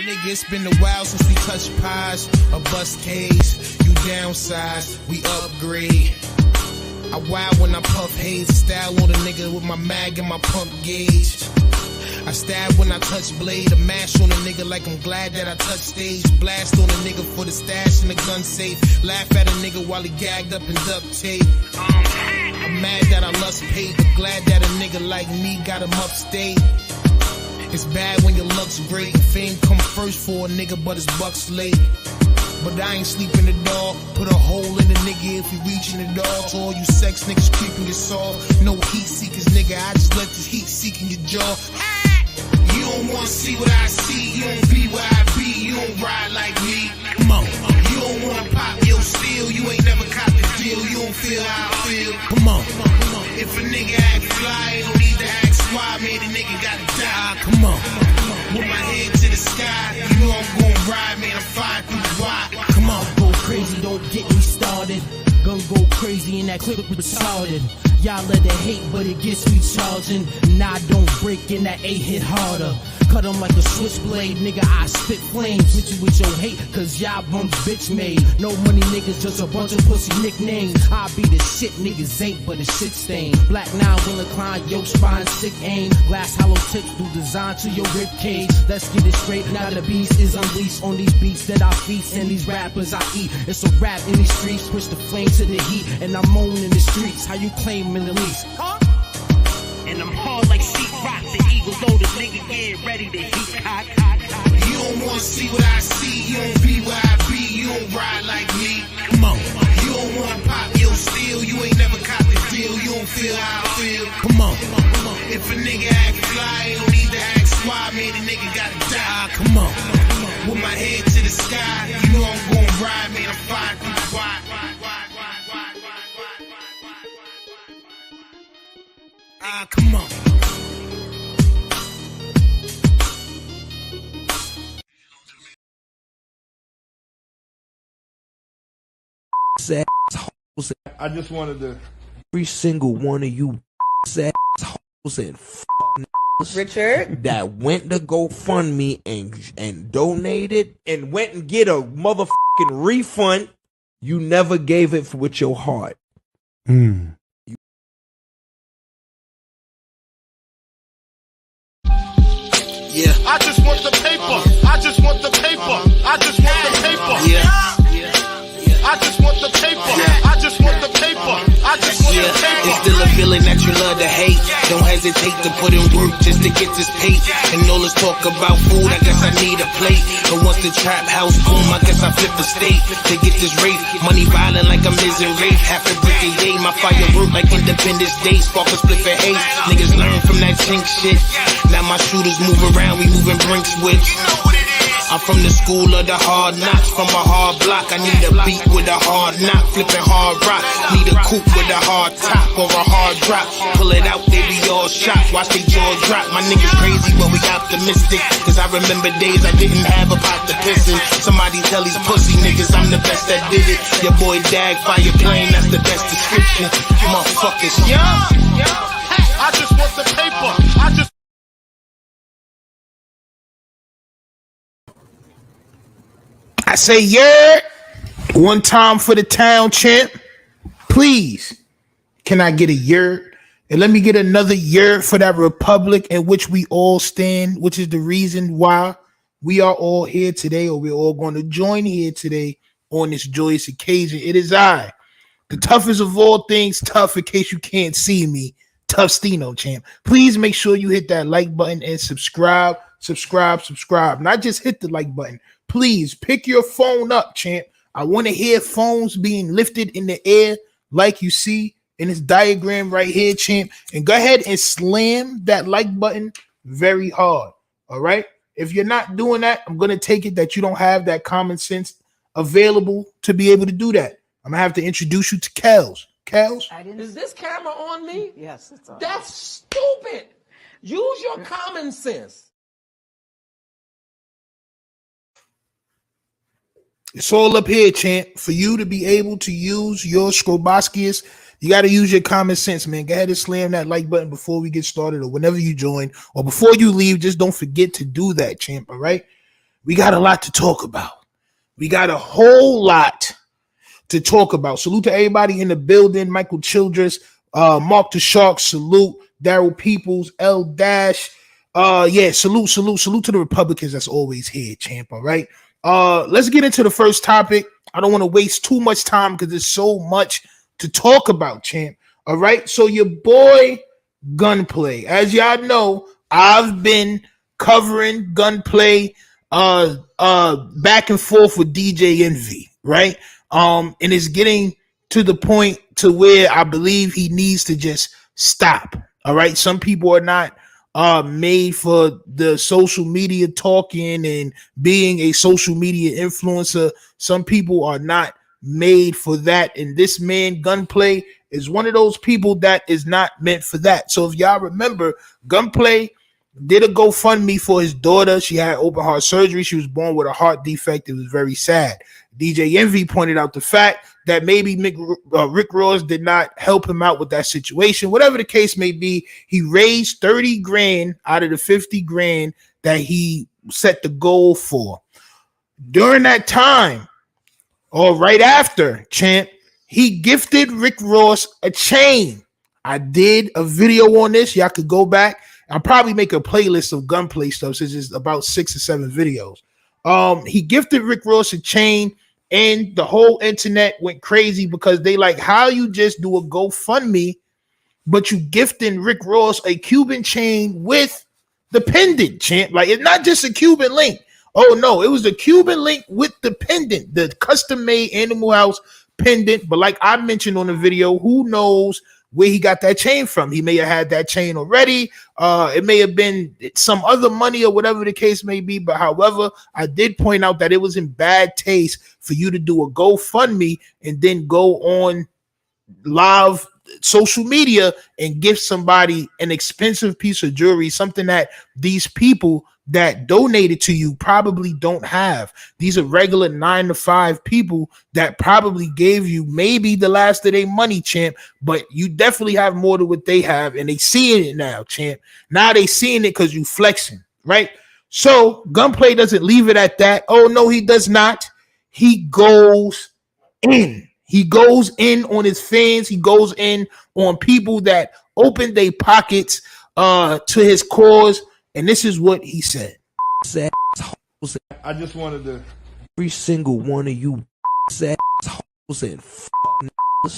Nigga, it's been a while since we touched pies or bust K's. You downsize, we upgrade. I wild when I puff haze, style on a nigga with my mag and my pump gauge. I stab when I touch blade, a mash on a nigga like I'm glad that I touch stage. Blast on a nigga for the stash in the gun safe. Laugh at a nigga while he gagged up in duct tape. I'm mad that I lust paid, but glad that a nigga like me got him upstate. It's bad when your luck's great. Fame come first for a nigga, but it's bucks late. But I ain't sleeping the dog. Put a hole in the nigga if we reaching the dog. To all you sex niggas creeping your soul. No heat seekers, nigga. I just let this heat seek in your jaw. You don't wanna see what I see. You don't be where I be. You don't ride like me. Come on. You don't wanna pop your steel. You ain't never caught the deal. You don't feel how I feel. Come on. If a nigga act fly, don't need to ask why. Man, the nigga gotta die. Come on. With my head to the sky, you know I'm gon' ride, man. I'm fine through the wide. Come on. Go crazy, don't get me started. Gun go crazy and that clip retarded. Y'all let it hate, but it gets me charging. Nah, don't break in that 8 hit harder. Cut 'em like a switchblade, nigga, I spit flames. Hit you with your hate, cause y'all bums bitch made. No money niggas, just a bunch of pussy nicknames. I be the shit, niggas ain't but a shit stain. Black 9 will incline, yo spine, sick aim. Glass hollow tips do design to your rib cage. Let's get it straight, now the beast is unleashed on these beats that I feast and these rappers I eat. It's a rap in these streets, switch the flame to the heat, and I'm moaning in the streets. How you claim in the least? Huh? And I'm hard like sheetrock. The eagle loaded nigga get ready to heat cock. You don't wanna see what I see. You don't be where I be. You don't ride like me. Come on. You don't wanna pop your steel. You ain't never caught the deal. You don't feel how I feel. Come on. If a nigga act fly, don't need to ask why. Man, the nigga gotta die. Come on. With my head to the sky, you know I'm gon' ride. Man, I'm fine through the wide. Come on. I just wanted to. Every single one of you assholes and Richard that went to GoFundMe and donated and went and get a motherfucking refund, you never gave it with your heart. Yeah. I just want the paper. I just want the paper. I just want the paper. Yeah. I just want the paper. I just want the paper. I just want the paper. It's still a feeling that you love to hate. Don't hesitate to put in work just to get this pay. And all this talk about food, I guess I need a plate. But once the trap house boom, I guess I flip a state to get this rate. Money violent like I'm Liz and Rafe. Half a brick a yay. My firework like Independence Day. Spark a split for hate. Niggas learn from that chink shit. Now my shooters move around, we moving brink switch. I'm from the school of the hard knocks, from a hard block. I need a beat with a hard knock, flipping hard rock. Need a coupe with a hard top or a hard drop. Pull it out, they be all shocked, watch they jaw drop. My niggas crazy, but we optimistic. Cause I remember days I didn't have a pot to piss in. Somebody tell these pussy niggas I'm the best that did it. Your boy Dag, fire plane, that's the best description. Motherfuckers, Yeah. I just want the paper. I just. I say, yeah, one time for the town, champ. Please, can I get a yurt? And let me get another yurt for that republic in which we all stand, which is the reason why we are all here today, or we're all going to join here today on this joyous occasion. It is I, the toughest of all things tough, in case you can't see me, Tough Stino, champ. Please make sure you hit that like button and subscribe. Not just hit the like button. Please pick your phone up, champ. I want to hear phones being lifted in the air like you see in this diagram right here, champ. And go ahead and slam that like button very hard, all right? If you're not doing that, I'm going to take it that you don't have that common sense available to be able to do that. I'm going to have to introduce you to Kels. Kels? Is this camera on me? Yes, it's on. That's stupid. Use your common sense. It's all up here, champ. For you to be able to use your Stroboskius, you got to use your common sense, man. Go ahead and slam that like button before we get started or whenever you join or before you leave. Just don't forget to do that, champ, all right? we got a lot to talk about. We got a whole lot to talk about. Salute to everybody in the building. Michael Childress, Mark the Shark, salute. Daryl Peoples, L Dash. Salute to the Republicans that's always here, champ. All right. Let's get into the first topic. I don't want to waste too much time because there's so much to talk about, champ. All right. So your boy Gunplay. As y'all know, I've been covering Gunplay back and forth with DJ Envy, right? And it's getting to the point to where I believe he needs to just stop. All right. Some people are not made for the social media talking and being a social media influencer. Some people are not made for that. And this man, Gunplay, is one of those people that is not meant for that. So if y'all remember, Gunplay did a GoFundMe for his daughter. She had open heart surgery. She was born with a heart defect. It was very sad. DJ Envy pointed out the fact that maybe Rick Ross did not help him out with that situation. Whatever the case may be, he raised 30 grand out of the 50 grand that he set the goal for. During that time, or right after, champ, he gifted Rick Ross a chain. I did a video on this. Y'all could go back. I'll probably make a playlist of Gunplay stuff since it's about 6 or 7 videos. He gifted Rick Ross a chain, and the whole internet went crazy because they like, how you just do a GoFundMe, but you gifting Rick Ross a Cuban chain with the pendant, champ. Like, it's not just a Cuban link. Oh no, it was the Cuban link with the pendant, the custom-made Animal House pendant. But like I mentioned on the video, who knows where he got that chain from? He may have had that chain already. It may have been some other money or whatever the case may be. But however, I did point out that it was in bad taste for you to do a GoFundMe and then go on live social media and give somebody an expensive piece of jewelry, something that these people that donated to you probably don't have. These are regular 9-to-5 people that probably gave you maybe the last of their money, champ, but you definitely have more than what they have, and they seeing it now, champ. Now they seeing it because you flexing, right? So Gunplay doesn't leave it at that. Oh no, he does not. He goes in. He goes in on his fans. He goes in on people that open their pockets to his cause. And this is what he said. I just wanted to. Every single one of you assholes and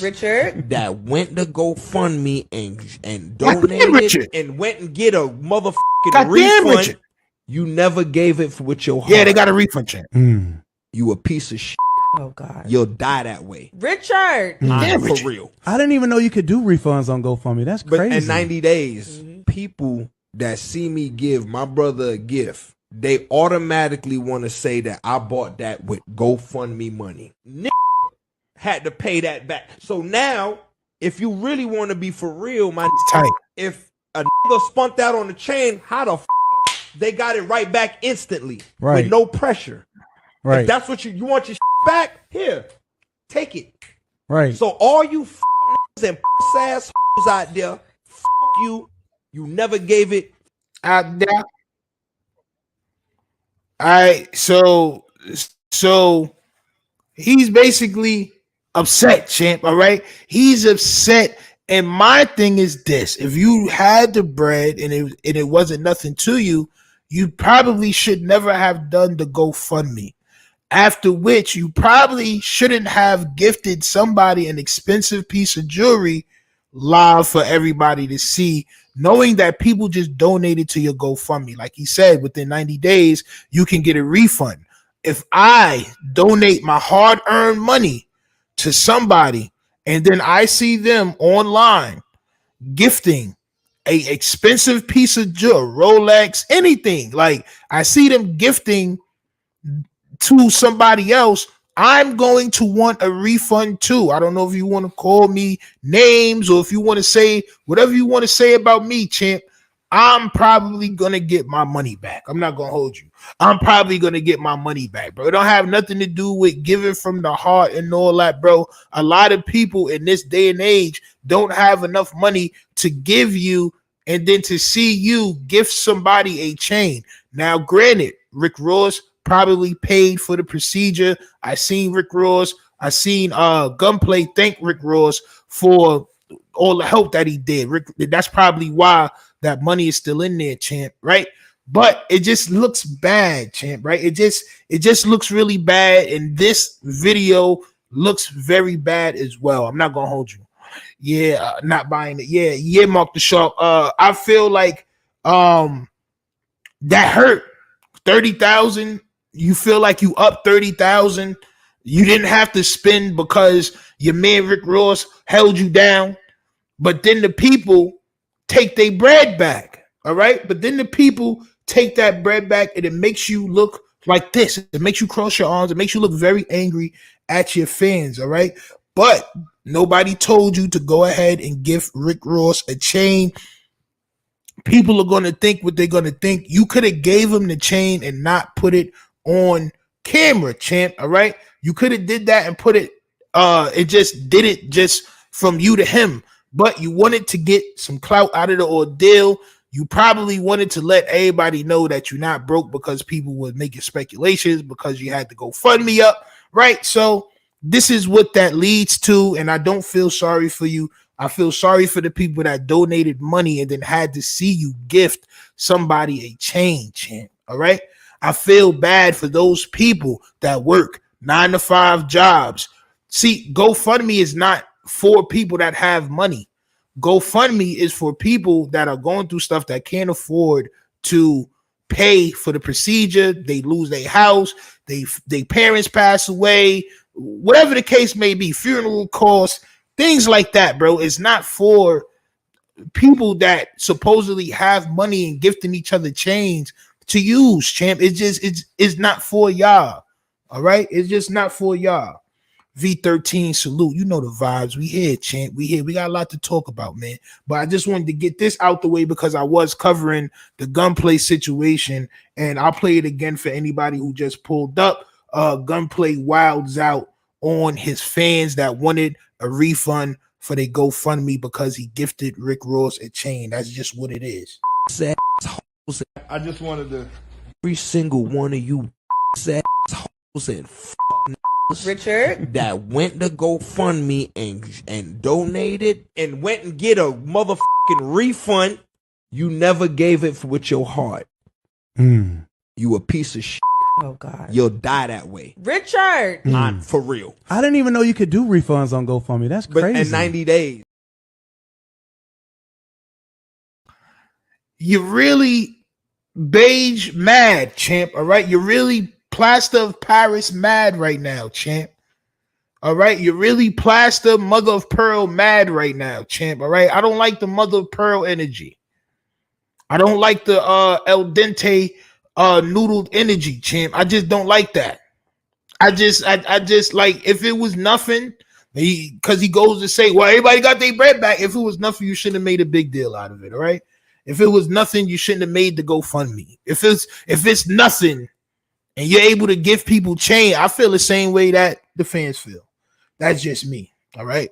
Richard that went to GoFundMe and donated and went and get a motherfucking refund. Richard. You never gave it with your heart. Yeah, they got a refund check. You a piece of shit. Oh God, you'll die that way, Richard. For real. I didn't even know you could do refunds on GoFundMe. That's crazy. But in 90 days, people that see me give my brother a gift, they automatically want to say that I bought that with GoFundMe money. Had to pay that back. So now, if you really want to be for real, my tight. If a nigga spunked out on the chain, how the they got it right back instantly with no pressure. Right. If that's what you want your back, here, take it. Right. So all you niggas and ass out there, you. You never gave it out there. All right, so he's basically upset, champ. All right, he's upset, and my thing is this: if you had the bread and it wasn't nothing to you, you probably should never have done the GoFundMe. After which, you probably shouldn't have gifted somebody an expensive piece of jewelry live for everybody to see, knowing that people just donated to your GoFundMe. Like he said, within 90 days, you can get a refund. If I donate my hard-earned money to somebody and then I see them online gifting a expensive piece of jewelry, Rolex, anything, like I see them gifting to somebody else, I'm going to want a refund too. I don't know if you want to call me names or if you want to say whatever you want to say about me, champ. I'm probably going to get my money back. I'm not going to hold you. I'm probably going to get my money back, bro. It don't have nothing to do with giving from the heart and all that, bro. A lot of people in this day and age don't have enough money to give you and then to see you gift somebody a chain. Now, granted, Rick Ross probably paid for the procedure. I seen Rick Ross. I seen Gunplay thank Rick Ross for all the help that he did. That's probably why that money is still in there, champ, right? But it just looks bad, champ, right? It just looks really bad, and this video looks very bad as well. I'm not gonna hold you. Yeah, not buying it. Yeah, Mark the Sharp. I feel like that hurt. 30,000. You feel like you up 30,000. You didn't have to spend because your man Rick Ross held you down. But then the people take their bread back. All right. But then the people take that bread back, and it makes you look like this. It makes you cross your arms. It makes you look very angry at your fans. All right. But nobody told you to go ahead and give Rick Ross a chain. People are going to think what they're going to think. You could have gave him the chain and not put it on camera, champ. All right. You could have did that and put it. It just did it just from you to him. But you wanted to get some clout out of the ordeal. You probably wanted to let everybody know that you're not broke because people were making speculations because you had to go fund me up. Right. So this is what that leads to. And I don't feel sorry for you. I feel sorry for the people that donated money and then had to see you gift somebody a chain, champ. All right. I feel bad for those people that work 9-to-5 jobs. See, GoFundMe is not for people that have money. GoFundMe is for people that are going through stuff that can't afford to pay for the procedure. They lose their house. Their parents pass away. Whatever the case may be, funeral costs. Things like that, bro. It's not for people that supposedly have money and gifting each other chains to use, champ. It's not for y'all. All right. It's just not for y'all. V13 salute. You know the vibes. We here, champ. We here. We got a lot to talk about, man. But I just wanted to get this out the way because I was covering the Gunplay situation, and I'll play it again for anybody who just pulled up. Gunplay wilds out on his fans that wanted a refund for their GoFundMe because he gifted Rick Ross a chain. That's just what it is. I just wanted to every single one of you assholes and Richard that went to GoFundMe and donated and went and get a motherfucking refund. You never gave it with your heart. You a piece of shit. Oh God. You'll die that way. Richard. For real. I didn't even know you could do refunds on GoFundMe. That's crazy. But in 90 days. You're really beige mad, champ. All right. You're really plaster of Paris mad right now, champ. All right. You're really plaster mother of pearl mad right now, champ. All right. I don't like the mother of pearl energy. I don't like the el dente noodled energy, champ. I just don't like that. I just like, if it was nothing, because he goes to say, well, everybody got their bread back. If it was nothing, you shouldn't have made a big deal out of it. All right. If it was nothing, you shouldn't have made the GoFundMe. If it's nothing and you're able to give people change, I feel the same way that the fans feel. That's just me. All right.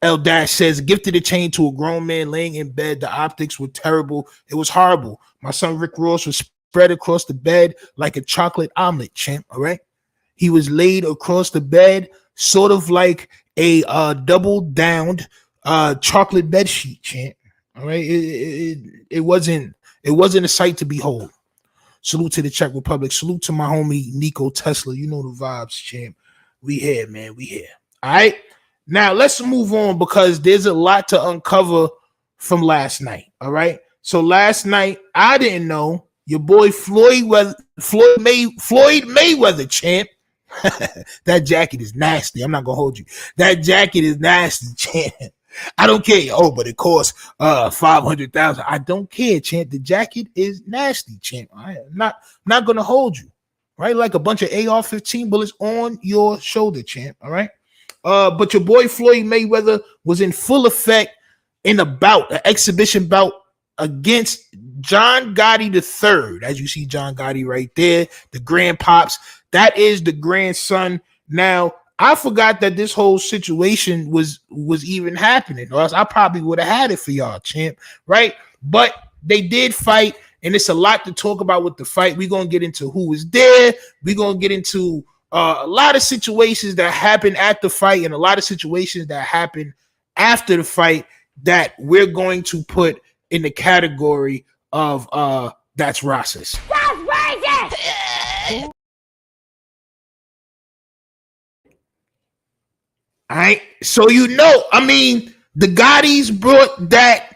L Dash says, gifted a chain to a grown man laying in bed. The optics were terrible. It was horrible. My son Rick Ross was spread across the bed like a chocolate omelet, champ. All right. He was laid across the bed, sort of like a double downed chocolate bed sheet, champ. All right. It wasn't a sight to behold. Salute to the Czech Republic. Salute to my homie Nico Tesla. You know the vibes, champ. We here, man. We here. All right. Now let's move on because there's a lot to uncover from last night. All right. So last night, I didn't know your boy Floyd Mayweather, champ. That jacket is nasty. I'm not gonna hold you. That jacket is nasty, champ. I don't care. Oh, but it costs $500,000. I don't care, champ. The jacket is nasty, champ. I'm not gonna hold you. Right, like a bunch of AR-15 bullets on your shoulder, champ. All right. But your boy Floyd Mayweather was in full effect in a bout, an exhibition bout against John Gotti III. As you see John Gotti right there, the grandpops. That is the grandson. Now, I forgot that this whole situation was even happening, or else I probably would have had it for y'all, champ. Right? But they did fight and it's a lot to talk about with the fight. We're gonna get into who was there. We're gonna get into a lot of situations that happened at the fight and a lot of situations that happened after the fight that we're going to put in the category of that's racist. That's racist. All right, so I mean, the Gottis brought that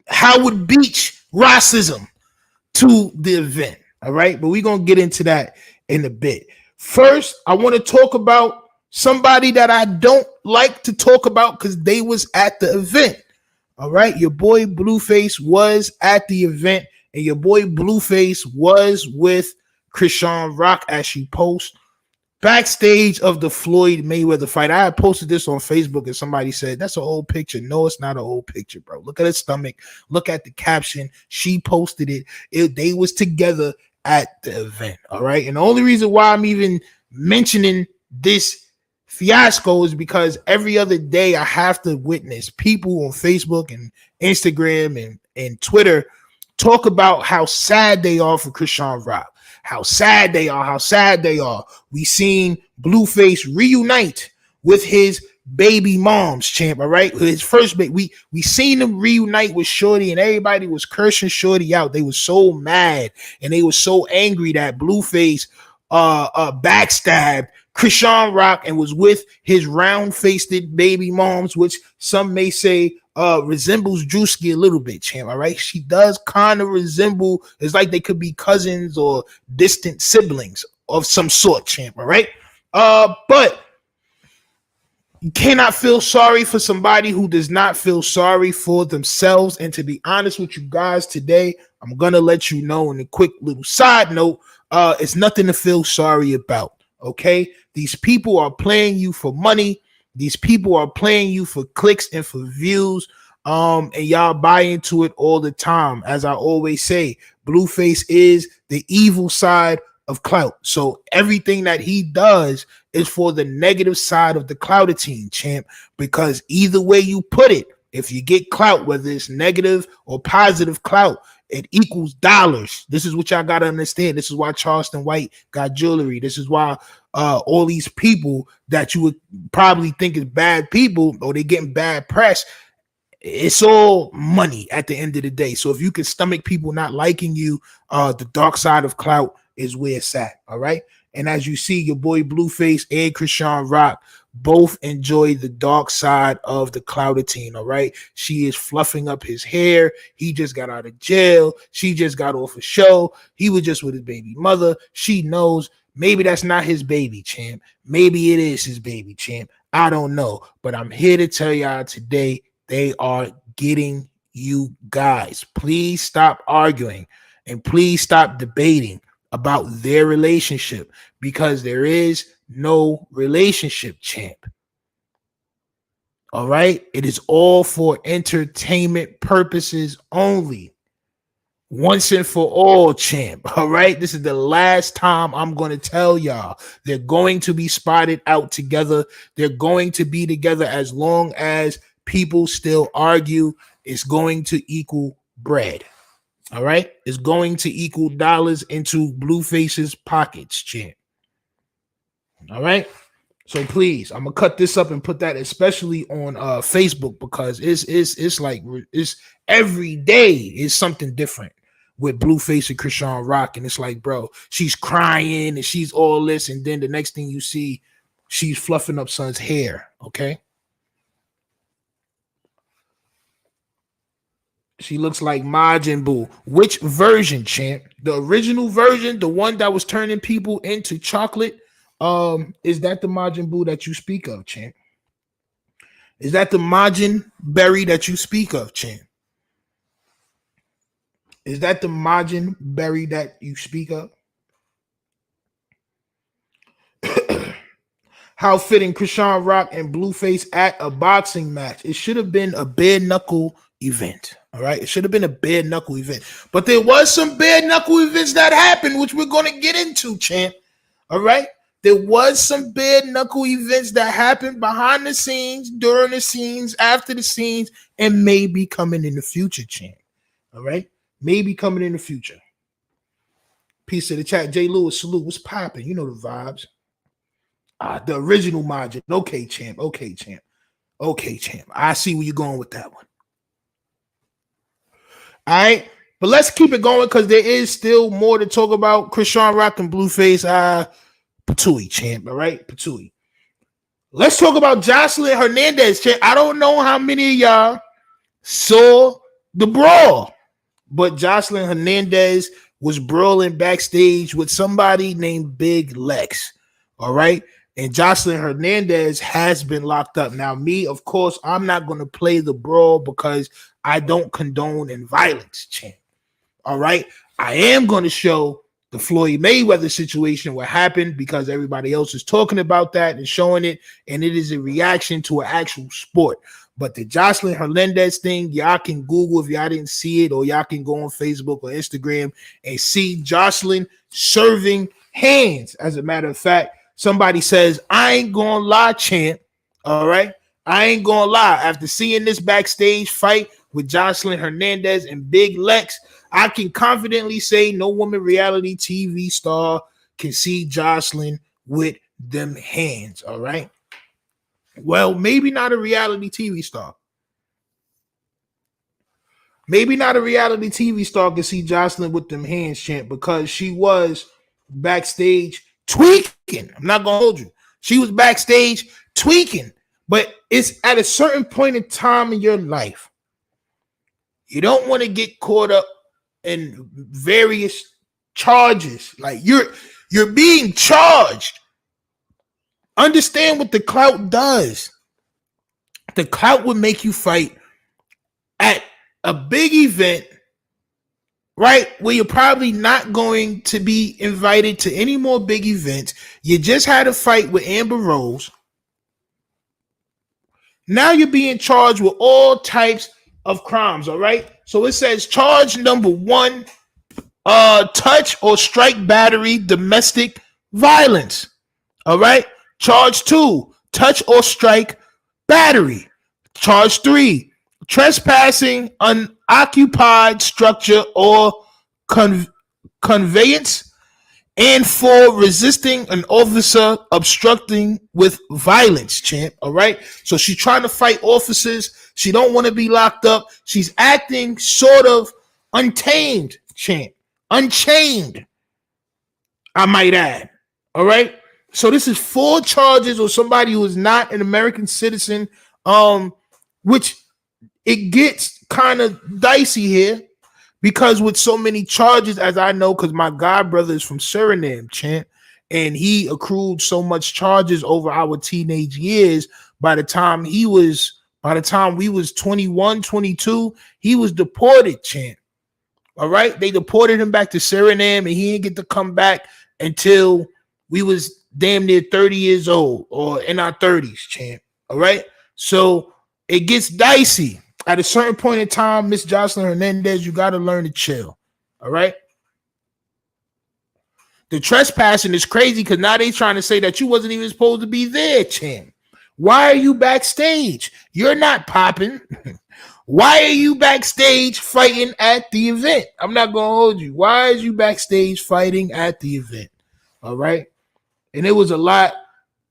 Howard Beach racism to the event. All right, but we're gonna get into that in a bit. First, I want to talk about somebody that I don't like to talk about because they was at the event. All right, your boy Blueface was at the event, and your boy Blueface was with Krishan Rock, as she posts backstage of the Floyd Mayweather fight. I had posted this on Facebook and somebody said, that's an old picture. No, it's not an old picture, bro. Look at his stomach. Look at the caption. She posted it. They was together at the event. All right. And the only reason why I'm even mentioning this fiasco is because every other day I have to witness people on Facebook and Instagram and Twitter talk about how sad they are for Krishan Rock. How sad they are. We seen Blueface reunite with his baby mom's champ, all right? His first baby. We seen him reunite with Shorty, and everybody was cursing Shorty out. They were so mad and they were so angry that Blueface backstabbed Krishan Rock and was with his round-faced baby moms, which some may say resembles Drewski a little bit, champ. All right, she does kind of resemble. It's like they could be cousins or distant siblings of some sort, champ. All right, but you cannot feel sorry for somebody who does not feel sorry for themselves. And to be honest with you guys, today I'm gonna let you know in a quick little side note, it's nothing to feel sorry about. Okay, these people are playing you for money. These people are playing you for clicks and for views, and y'all buy into it all the time. As I always say, Blueface is the evil side of clout. So everything that he does is for the negative side of the cloutitine, champ, because either way you put it, if you get clout, whether it's negative or positive clout, it equals dollars. This is what y'all got to understand. This is why Charleston White got jewelry. This is why all these people that you would probably think is bad people or they getting bad press, it's all money at the end of the day. So if you can stomach people not liking you, the dark side of clout is where it's at. All right. And as you see, your boy Blueface and Krishan Rock both enjoy the dark side of the cloutitine. All right. She is fluffing up his hair. He just got out of jail. She just got off a show. He was just with his baby mother. She knows maybe that's not his baby, champ. Maybe it is his baby, champ. I don't know. But I'm here to tell y'all today, they are getting you guys. Please stop arguing and please stop debating about their relationship, because there is no relationship, champ. All right. It is all for entertainment purposes only. Once and for all, champ. All right. This is the last time I'm going to tell y'all. They're going to be spotted out together. They're going to be together as long as people still argue. It's going to equal bread. All right. It's going to equal dollars into Blueface's pockets, champ. All right. So please, I'm gonna cut this up and put that especially on Facebook, because it's like it's every day is something different with Blueface and Krishan Rock. And it's like, bro, she's crying and she's all this, and then the next thing you see, she's fluffing up son's hair. Okay. She looks like Majin Buu. Which version, champ? The original version, the one that was turning people into chocolate. Is that the Majin Buu that you speak of, champ? Is that the Majin berry that you speak of, champ? Is that the Majin berry that you speak of? How fitting, Krishan Rock and Blueface at a boxing match. It should have been a bare knuckle event. All right. It should have been a bare knuckle event. But there was some bare knuckle events that happened, which we're going to get into, champ. All right. There was some bare knuckle events that happened behind the scenes, during the scenes, after the scenes, and maybe coming in the future, champ. All right? Maybe coming in the future. Peace to the chat. J. Lewis, salute. What's popping? You know the vibes. The original margin. Okay, champ. Okay, champ. Okay, champ. I see where you're going with that one. All right. But let's keep it going because there is still more to talk about. Krishan Rock and Blueface. Patui, champ. All right. Patui. Let's talk about Joseline Hernandez, champ. I don't know how many of y'all saw the brawl, but Joseline Hernandez was brawling backstage with somebody named Big Lex. All right. And Joseline Hernandez has been locked up. Now, me, of course, I'm not going to play the brawl because I don't condone in violence, champ. All right. I am going to show the Floyd Mayweather situation, what happened, because everybody else is talking about that and showing it. And it is a reaction to an actual sport. But the Joseline Hernandez thing, y'all can Google if y'all didn't see it, or y'all can go on Facebook or Instagram and see Joseline serving hands. As a matter of fact, somebody says, I ain't gonna lie, champ. All right. I ain't gonna lie. After seeing this backstage fight with Joseline Hernandez and Big Lex, I can confidently say no woman reality TV star can see Joseline with them hands. All right. Well, maybe not a reality TV star. Maybe not a reality TV star can see Joseline with them hands, champ, because she was backstage tweaking. I'm not gonna hold you. She was backstage tweaking, but it's at a certain point in time in your life. You don't want to get caught up in various charges. Like you're being charged. Understand what the clout does. The clout would make you fight at a big event, right? Where you're probably not going to be invited to any more big events. You just had a fight with Amber Rose. Now you're being charged with all types of crimes, all right? So it says charge number 1, touch or strike battery, domestic violence, all right? Charge 2, touch or strike battery. Charge 3, trespassing unoccupied structure or conveyance. And 4, resisting an officer obstructing with violence, champ. All right. So she's trying to fight officers. She don't want to be locked up. She's acting sort of untamed, champ. Unchained, I might add. All right. So this is 4 charges on somebody who is not an American citizen, which it gets kind of dicey here. Because with so many charges, as I know, because my god brother is from Suriname, champ, and he accrued so much charges over our teenage years. By the time we was 21, 22, he was deported, champ. All right, they deported him back to Suriname, and he didn't get to come back until we was damn near 30 years old or in our 30s, champ. All right, so it gets dicey. At a certain point in time, Miss Joseline Hernandez, you got to learn to chill. All right. The trespassing is crazy because now they trying to say that you wasn't even supposed to be there, champ. Why are you backstage? You're not popping. Why are you backstage fighting at the event? I'm not going to hold you. Why is you backstage fighting at the event? All right. And it was a lot.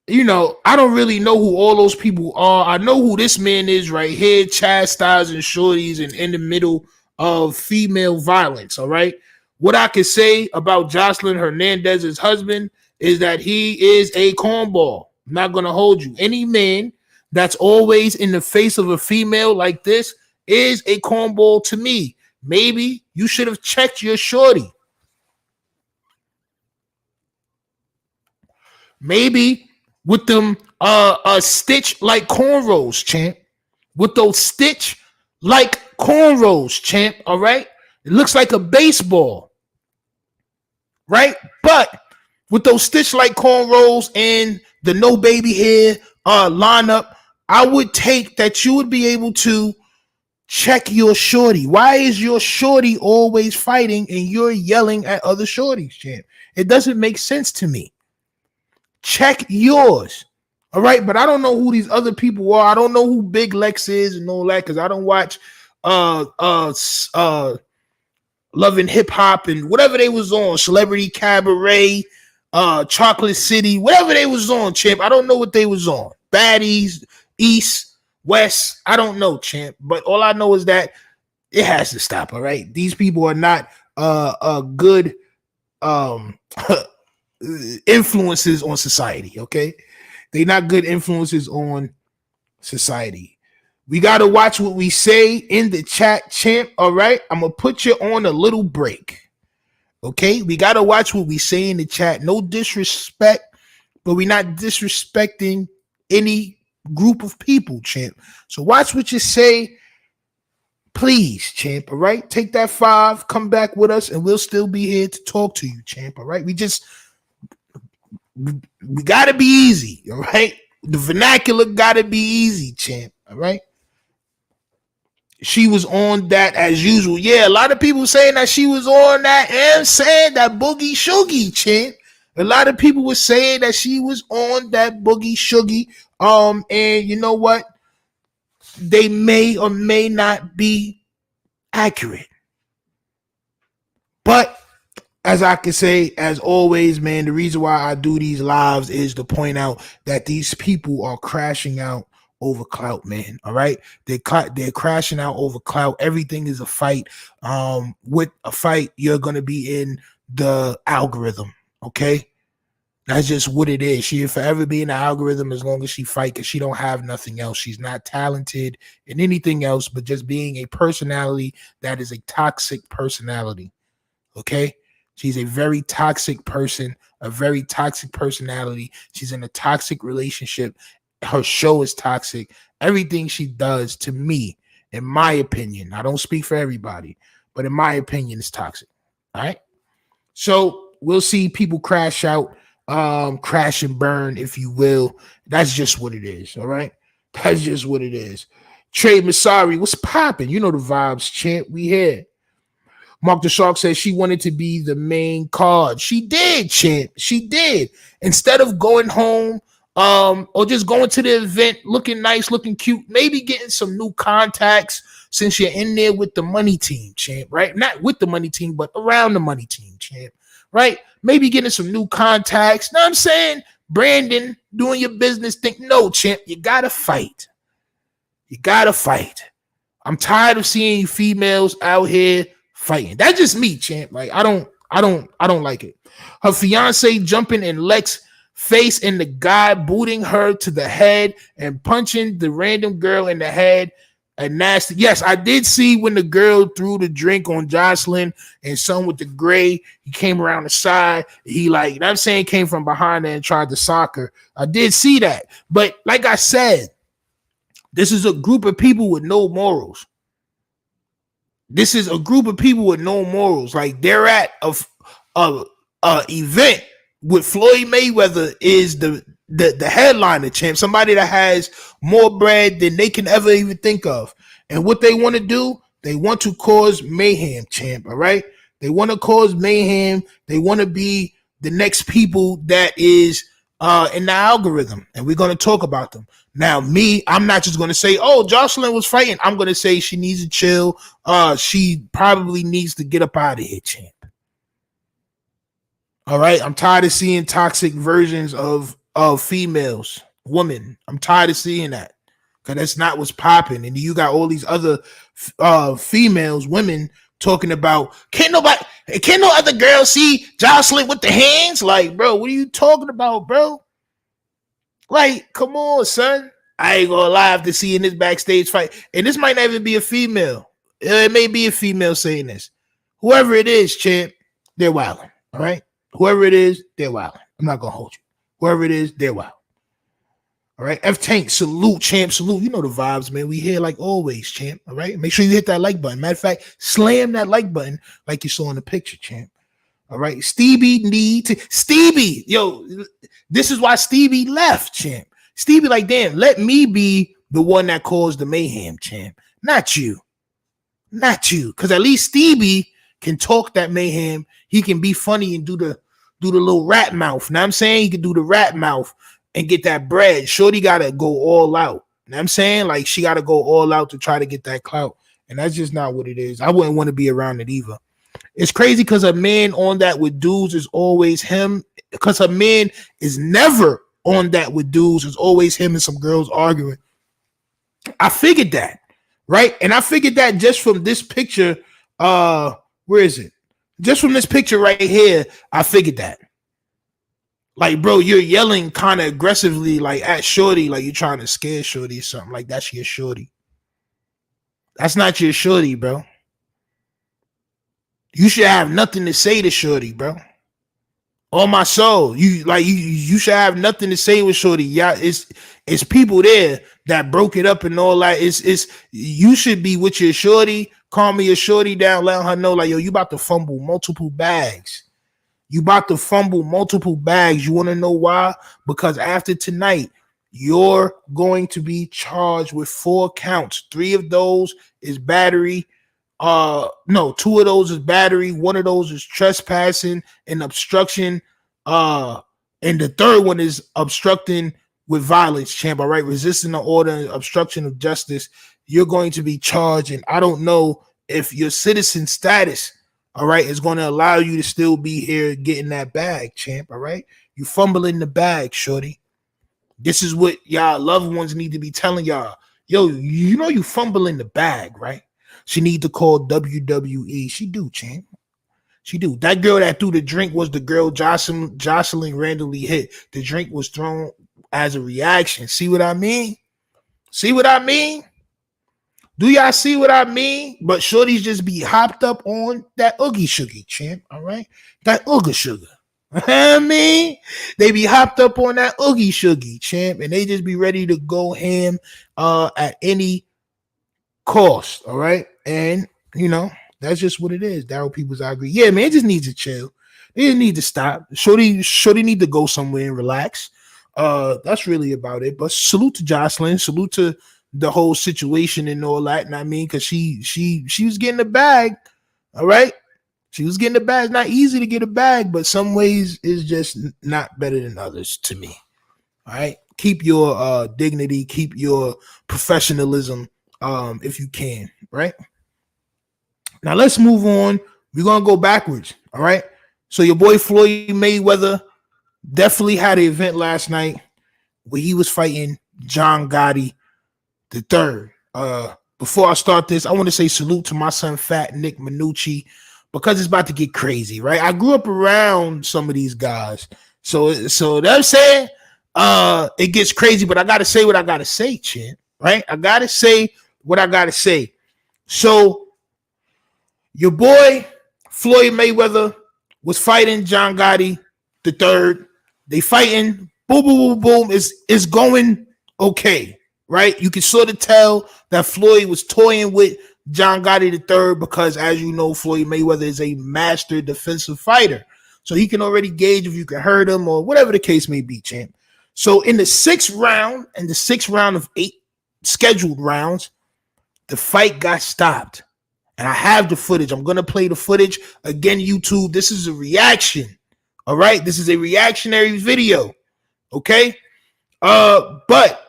You know, I don't really know who all those people are. I know who this man is right here, chastising shorties and in the middle of female violence, all right? What I can say about Joseline Hernandez's husband is that he is a cornball. I'm not going to hold you. Any man that's always in the face of a female like this is a cornball to me. Maybe you should have checked your shorty. Maybe with them stitch like cornrows, champ. With those stitch like cornrows, champ. All right. It looks like a baseball. Right? But with those stitch like cornrows and the no baby hair lineup, I would take that you would be able to check your shorty. Why is your shorty always fighting and you're yelling at other shorties, champ? It doesn't make sense to me. check yours. All right, but I don't know who these other people are. I don't know who Big Lex is and all that because I don't watch Love and Hip Hop and whatever they was on, Celebrity Cabaret, Chocolate City, whatever they was on, champ. I don't know what they was on. Baddies, East, West, I don't know, champ. But all I know is that it has to stop. All right, these people are not good influences on society. Okay, they're not good influences on society. We got to watch what we say in the chat, champ. All right, I'm gonna put you on a little break. Okay, we got to watch what we say in the chat. No disrespect, but we're not disrespecting any group of people, champ. So watch what you say, please, champ. All right, take that 5, come back with us, and we'll still be here to talk to you, champ. All right, we got to be easy. All right, the vernacular got to be easy, champ. All right. She was on that as usual. Yeah, a lot of people saying that she was on that and saying that boogie shoogie, champ. A lot of people were saying that she was on that boogie shoogie. And you know what? They may or may not be accurate. But as I can say, as always, man, the reason why I do these lives is to point out that these people are crashing out over clout, man. All right, they're crashing out over clout. Everything is a fight. With a fight, you're gonna be in the algorithm. Okay, that's just what it is. She'll forever be in the algorithm as long as she fight, because she don't have nothing else. She's not talented in anything else but just being a personality that is a toxic personality. Okay, she's a very toxic person, a very toxic personality. She's in a toxic relationship. Her show is toxic. Everything she does, to me, in my opinion, I don't speak for everybody, but in my opinion, it's toxic. All right. So we'll see people crash out, crash and burn, if you will. That's just what it is. All right. That's just what it is. Trey Masari, what's popping? You know the vibes, champ. We here. Mark the Shark says she wanted to be the main card. She did, champ. She did. Instead of going home, or just going to the event, looking nice, looking cute, maybe getting some new contacts since you're in there with the money team, champ, right? Not with the money team, but around the money team, champ, right? Maybe getting some new contacts. Know what I'm saying? Brandon, doing your business thing. No, champ, you gotta fight. You gotta fight. I'm tired of seeing you females out here fighting. That's just me, champ. Like, I don't like it. Her fiance jumping in Lex face and the guy booting her to the head and punching the random girl in the head. A nasty. Yes, I did see when the girl threw the drink on Joseline and son with the gray. He came around the side. He, like, you know what I'm saying, came from behind her and tried to sock her. I did see that. But like I said, this is a group of people with no morals. This is a group of people with no morals. Like, they're at a event with Floyd Mayweather is the headliner, champ. Somebody that has more bread than they can ever even think of. And what they want to do, they want to cause mayhem, champ. All right. They want to cause mayhem. They want to be the next people that is in the algorithm. And we're going to talk about them. Now, I'm not just going to say, oh, Joseline was fighting. I'm going to say she needs to chill. She probably needs to get up out of here, champ. All right, I'm tired of seeing toxic versions of females, women. I'm tired of seeing that, because that's not what's popping. And you got all these other females, women, talking about can't no other girl see Joseline with the hands. Like, bro, what are you talking about, bro? Like, come on, son. I ain't gonna lie, after seeing this backstage fight, and this might not even be a female. It may be a female saying this. Whoever it is, champ, they're wilding. All right. Whoever it is, they're wild. I'm not going to hold you. Whoever it is, they're wild. All right. F Tank, salute, champ, salute. You know the vibes, man. We here like always, champ. All right. Make sure you hit that like button. Matter of fact, slam that like button like you saw in the picture, champ. All right. Stevie, yo, this is why Stevie left, champ. Stevie, like, damn, let me be the one that caused the mayhem, champ. Not you. Not you. Because at least Stevie can talk that mayhem. He can be funny and do the do the little rat mouth. Know what I'm saying? He could do the rat mouth and get that bread. Shorty gotta go all out. Know what I'm saying? Like she gotta go all out to try to get that clout. And that's just not what it is. I wouldn't want to be around it either. It's crazy because a man on that with dudes is always him. Because a man is never on that with dudes. It's always him and some girls arguing. I figured that, right? And I figured that just from this picture. Where is it? Just from this picture right here, I figured that. Like, bro, you're yelling kind of aggressively, like at Shorty, like you're trying to scare Shorty or something. Like that's your Shorty. That's not your Shorty, bro. You should have nothing to say to Shorty, bro. On my soul, you should have nothing to say with Shorty. Yeah, it's people there that broke it up and all that. It's you should be with your Shorty, calm your Shorty down, letting her know like, yo, you about to fumble multiple bags. You about to fumble multiple bags. You want to know why? Because after tonight, you're going to be charged with 4 counts. 3 of those is battery. No, 2 of those is battery. 1 of those is trespassing and obstruction. And the 3rd one is obstructing with violence, champ. All right, resisting the order and obstruction of justice. You're going to be charged, and I don't know if your citizen status, all right, is going to allow you to still be here getting that bag, champ. All right, you fumbling the bag, shorty. This is what y'all loved ones need to be telling y'all. Yo, you know you fumbling the bag, right? She need to call WWE. She do, champ. She do. That girl that threw the drink was the girl Joseline randomly hit. The drink was thrown as a reaction. See what I mean? See what I mean? Do y'all see what I mean? But shorties just be hopped up on that Oogie Sugar, champ. All right? That Oogie Sugar. I mean, they be hopped up on that Oogie Sugar, champ, and they just be ready to go ham at any cost. All right? And, you know, that's just what it is. Daryl Peoples, I agree. Yeah, man, it just needs to chill. They just need to stop. Shorty need to go somewhere and relax. That's really about it. But salute to Joseline. Salute to the whole situation and all that. And I mean, because she was getting a bag. All right. She was getting a bag. It's not easy to get a bag, but some ways is just not better than others to me. All right. Keep your dignity, keep your professionalism if you can. Right. Now let's move on. We're gonna go backwards. All right. So your boy Floyd Mayweather definitely had an event last night where he was fighting John Gotti III. Before I start this, I want to say salute to my son Fat Nick Minucci because it's about to get crazy, right? I grew up around some of these guys, so that's saying it gets crazy. But I gotta say what I gotta say, champ. Right? I gotta say what I gotta say. So your boy Floyd Mayweather was fighting John Gotti III. They fighting. Boom, boom, boom, boom. It's going okay. Right? You can sort of tell that Floyd was toying with John Gotti III because, as you know, Floyd Mayweather is a master defensive fighter. So he can already gauge if you can hurt him or whatever the case may be, champ. So in the 6th round of 8 scheduled rounds, the fight got stopped. And I have the footage. I'm going to play the footage. Again, YouTube, this is a reaction. All right? This is a reactionary video. Okay? But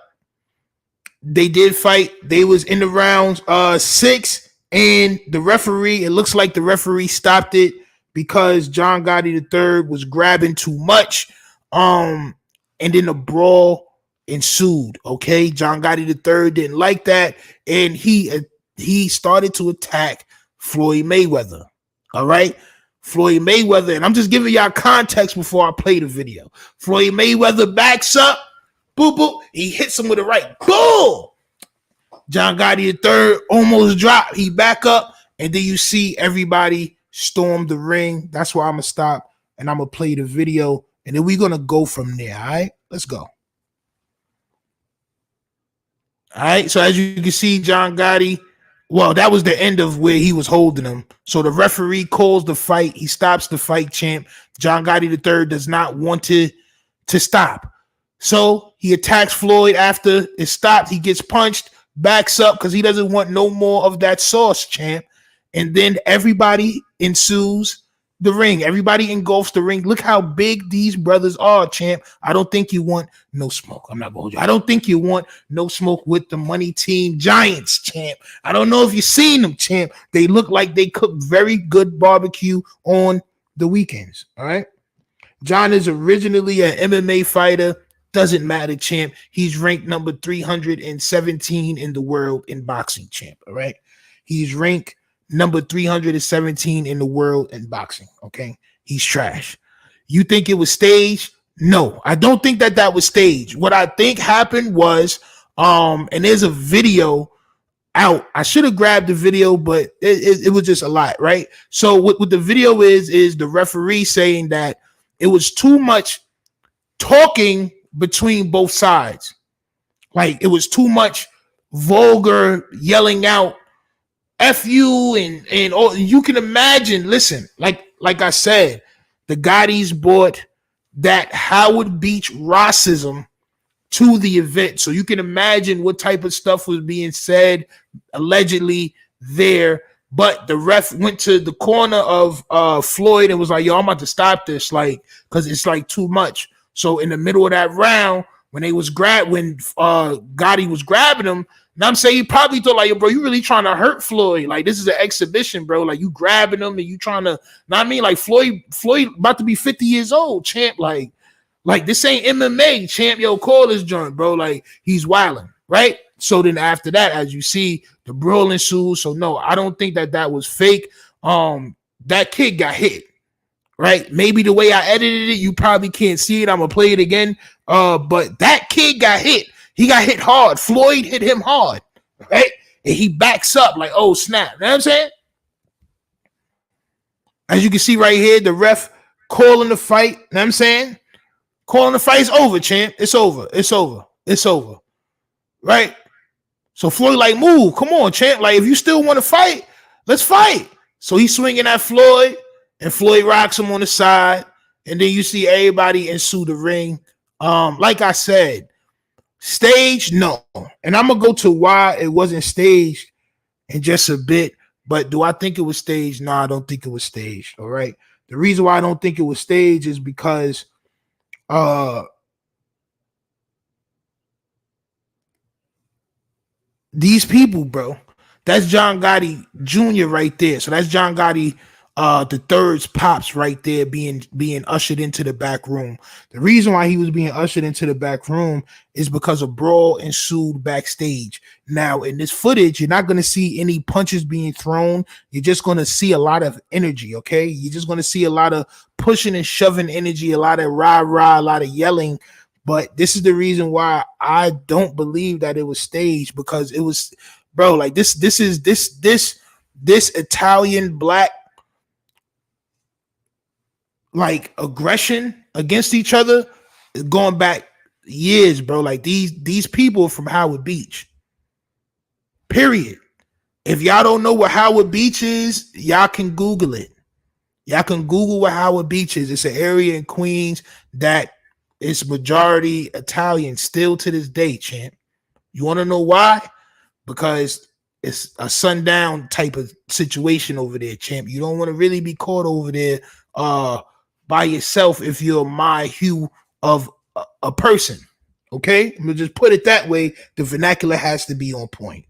they did fight. They was in the rounds 6, and the referee, it looks like the referee stopped it because John Gotti III was grabbing too much. And then a brawl ensued. Okay, John Gotti III didn't like that, and he started to attack Floyd Mayweather. All right, Floyd Mayweather, and I'm just giving y'all context before I play the video. Floyd Mayweather backs up. Boop, boop. He hits him with a right. Boom! John Gotti III almost dropped. He back up, and then you see everybody storm the ring. That's why I'm going to stop, and I'm going to play the video, and then we're going to go from there, all right? Let's go. All right, so as you can see, John Gotti, well, that was the end of where he was holding him. So the referee calls the fight. He stops the fight, champ. John Gotti III does not want to stop. So he attacks Floyd after it stopped. He gets punched, backs up because he doesn't want no more of that sauce, champ. And then everybody ensues the ring. Everybody engulfs the ring. Look how big these brothers are, champ. I don't think you want no smoke. I'm not going to hold you. I don't think you want no smoke with the Money Team Giants, champ. I don't know if you've seen them, champ. They look like they cook very good barbecue on the weekends. All right. John is originally an MMA fighter. Doesn't matter, champ. He's ranked number 317 in the world in boxing, champ. All right. He's ranked number 317 in the world in boxing. Okay. He's trash. You think it was staged? No, I don't think that was staged. What I think happened was, and there's a video out. I should have grabbed the video, but it was just a lot, right? So what the video is the referee saying that it was too much talking between both sides. Like it was too much vulgar yelling out F you and all. You can imagine, listen, like I said, the Gottis brought that Howard Beach racism to the event. So you can imagine what type of stuff was being said allegedly there. But the ref went to the corner of Floyd and was like, yo, I'm about to stop this, like, because it's like too much. So in the middle of that round, when Gotti was grabbing him, and I'm saying he probably thought, like, yo, bro, you really trying to hurt Floyd. Like, this is an exhibition, bro. Like, you grabbing him and you trying to, know what I mean? Like, Floyd about to be 50 years old, champ. Like this ain't MMA, champ. Yo, call this joint, bro. Like, he's wilding, right? So then after that, as you see, the brawl ensues. So no, I don't think that was fake. That kid got hit, right? Maybe the way I edited it, you probably can't see it. I'm gonna play it again. But that kid got hit. He got hit hard. Floyd hit him hard, right? And he backs up like, oh snap. You know what I'm saying? As you can see right here, the ref calling the fight. You know what I'm saying? Calling the fight. It's over, champ. It's over. It's over. It's over. Right? So Floyd like, move. Come on, champ. Like, if you still want to fight, let's fight. So he's swinging at Floyd, and Floyd rocks him on the side. And then you see everybody ensue the ring. Like I said, staged, no. And I'm going to go to why it wasn't staged in just a bit. But do I think it was staged? No, I don't think it was staged. All right. The reason why I don't think it was staged is because these people, bro, that's John Gotti Jr. right there. So that's John Gotti the third's pops right there being ushered into the back room. The reason why he was being ushered into the back room is because a brawl ensued backstage. Now, in this footage, you're not going to see any punches being thrown. You're just going to see a lot of energy, okay? You're just going to see a lot of pushing and shoving energy, a lot of rah-rah, a lot of yelling. But this is the reason why I don't believe that it was staged, because it was, bro, like this Italian black like aggression against each other is going back years, bro. Like these people from Howard Beach. Period. If y'all don't know what Howard Beach is, y'all can Google it. Y'all can Google what Howard Beach is. It's an area in Queens that is majority Italian still to this day, champ. You want to know why? Because it's a sundown type of situation over there, champ. You don't want to really be caught over there by yourself if you're my hue of a person. Okay? I'm going to just put it that way. The vernacular has to be on point.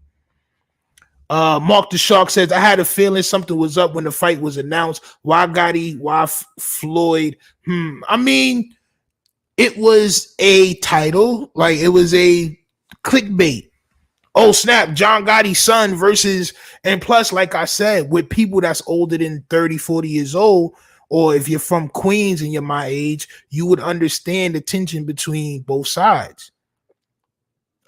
Mark the Shark says, I had a feeling something was up when the fight was announced. Why Gotti? Why Floyd? I mean, it was a title. Like, it was a clickbait. Oh, snap. John Gotti's son versus, and plus, like I said, with people that's older than 30, 40 years old, or if you're from Queens and you're my age, you would understand the tension between both sides.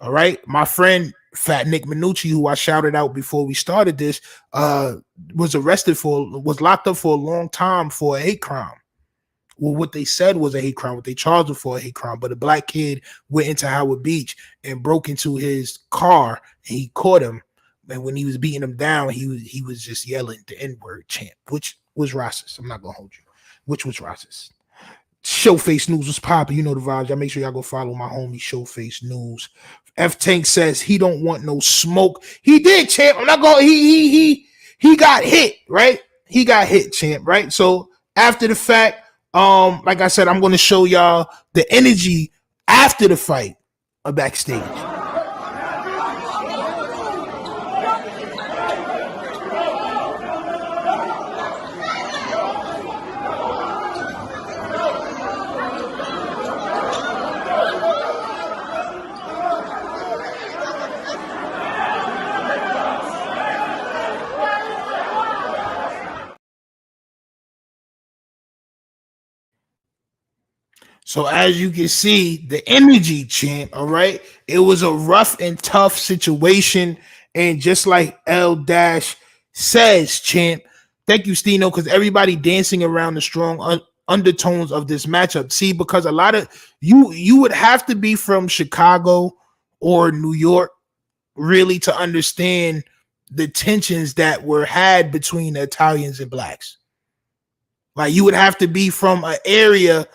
All right? My friend, Fat Nick Minucci, who I shouted out before we started this, was locked up for a long time for a hate crime. Well, what they said was a hate crime, what they charged him for a hate crime, but a black kid went into Howard Beach and broke into his car, and he caught him. And when he was beating him down, he was just yelling the N-word chant, which was racist. I'm not gonna hold you, which was racist. Showface News was popping. You know the vibes. Y'all make sure y'all go follow my homie Showface News. F Tank says he don't want no smoke. He did, champ. I'm not going. He got hit, right? He got hit, champ, right? So after the fact, like I said, I'm going to show y'all the energy after the fight backstage. So as you can see, the energy, champ, all right? It was a rough and tough situation. And just like L Dash says, champ, thank you, Stino, because everybody dancing around the strong undertones of this matchup. See, because a lot of you would have to be from Chicago or New York really to understand the tensions that were had between the Italians and blacks. Like you would have to be from an area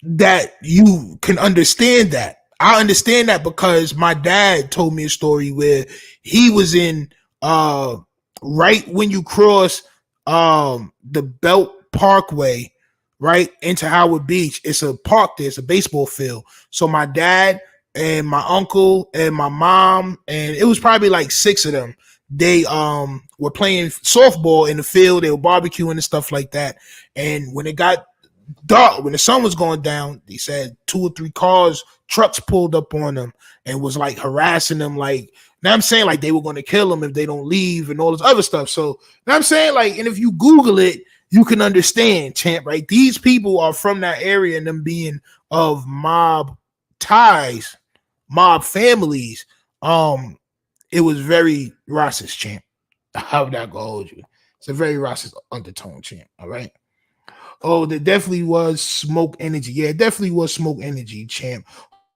that you can understand that. I understand that because my dad told me a story where he was in right when you cross the Belt Parkway right into Howard Beach. It's a park there, it's a baseball field. So my dad and my uncle and my mom, and it was probably like 6 of them, they were playing softball in the field, they were barbecuing and stuff like that. And when it got dark, when the sun was going down, they said 2 or 3 trucks pulled up on them and was like harassing them. Like, now I'm saying like they were going to kill them if they don't leave and all this other stuff. So now I'm saying like, and if you Google it, you can understand, champ, right? These people are from that area and them being of mob ties, mob families. It was very racist, champ. I'm not gonna hold you. It's a very racist undertone, champ. All right. Oh, there definitely was smoke energy. Yeah, it definitely was smoke energy, champ.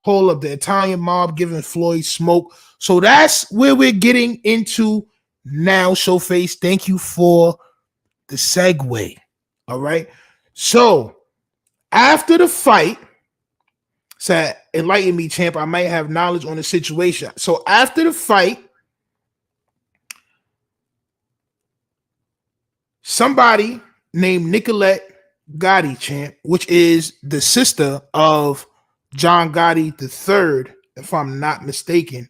Hold up, the Italian mob giving Floyd smoke. So that's where we're getting into now, Showface. Thank you for the segue. All right. So after the fight, said, enlighten me, champ. I might have knowledge on the situation. So after the fight, somebody named Nicolette Gotti, champ, which is the sister of John Gotti III, if I'm not mistaken,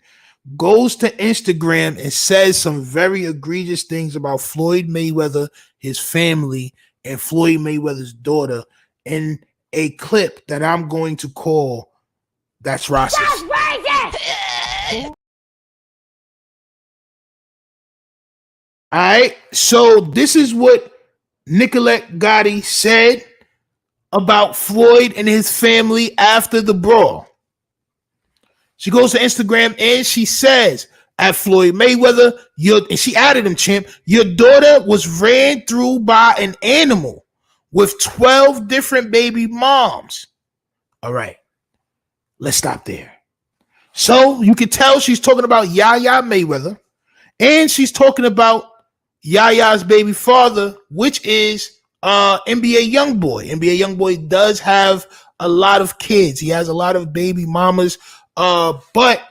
goes to Instagram and says some very egregious things about Floyd Mayweather, his family, and Floyd Mayweather's daughter in a clip that I'm going to call That's Racist. That's racist! All right, so this is what Nicolette Gotti said about Floyd and his family after the brawl. She goes to Instagram and she says, at Floyd Mayweather, and she added him, champ, your daughter was ran through by an animal with 12 different baby moms. All right, let's stop there. So you can tell she's talking about Yaya Mayweather, and she's talking about Yaya's baby father, which is NBA Youngboy. NBA Youngboy does have a lot of kids. He has a lot of baby mamas. But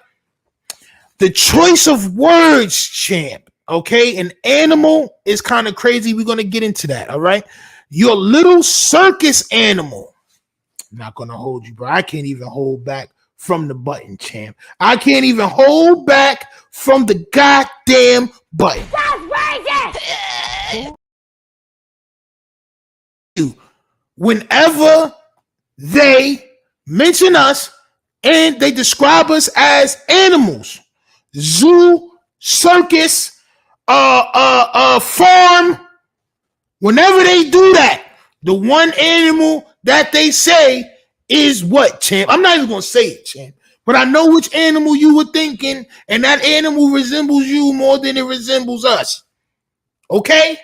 the choice of words, champ, okay? An animal is kind of crazy. We're going to get into that, all right? Your little circus animal. I'm not going to hold you, bro. I can't even hold back from the button, champ. I can't even hold back from the goddamn button. That's racist! Whenever they mention us and they describe us as animals, zoo, circus, farm, whenever they do that, the one animal that they say is what, champ? I'm not even going to say it, champ, but I know which animal you were thinking, and that animal resembles you more than it resembles us. Okay?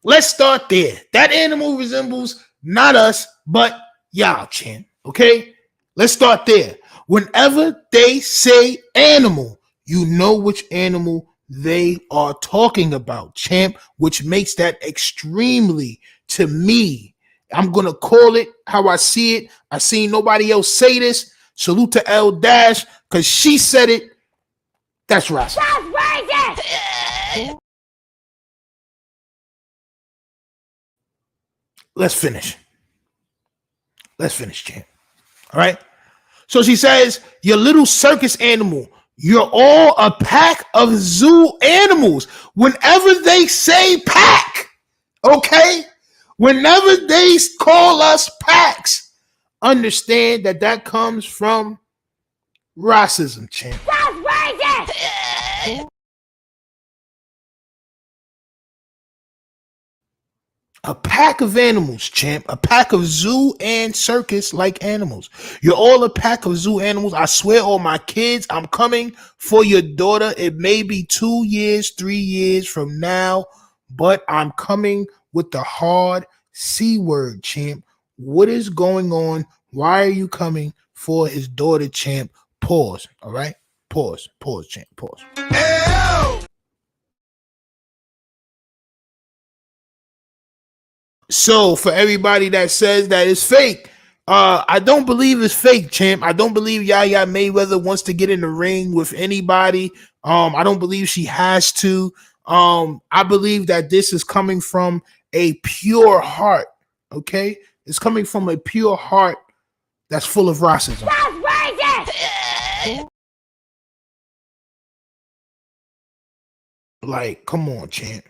Let's start there. That animal resembles not us, but y'all, champ. Okay? Let's start there. Whenever they say animal, you know which animal they are talking about, champ, which makes that extremely, to me, I'm going to call it how I see it. I seen nobody else say this. Salute to L Dash, because she said it. That's racist. That's racist! let's finish. Let's finish, champ. All right. So she says, "Your little circus animal. You're all a pack of zoo animals." Whenever they say pack, okay? Whenever they call us packs, understand that that comes from racism, champ. That's racist! A pack of animals, champ. A pack of zoo and circus-like animals. You're all a pack of zoo animals. I swear on my kids, I'm coming for your daughter. It may be 2 years, 3 years from now, but I'm coming with the hard C word, champ. What is going on? Why are you coming for his daughter, champ? Pause, all right? Pause, champ, pause. So for everybody that says that it's fake, I don't believe it's fake, champ. I don't believe Yaya Mayweather wants to get in the ring with anybody. I don't believe she has to. I believe that this is coming from a pure heart. Okay, it's coming from a pure heart that's full of racism. That's racist! Like, come on, champ.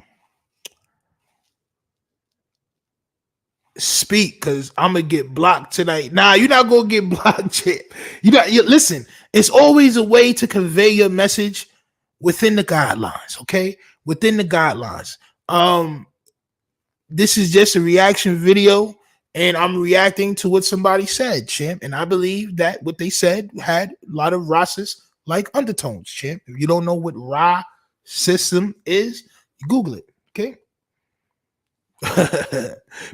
Speak, because I'm gonna get blocked tonight. Nah, you're not gonna get blocked, champ. Listen, it's always a way to convey your message within the guidelines, okay? Within the guidelines. This is just a reaction video, and I'm reacting to what somebody said, champ. And I believe that what they said had a lot of racist like undertones, champ. If you don't know what racism is, Google it, okay?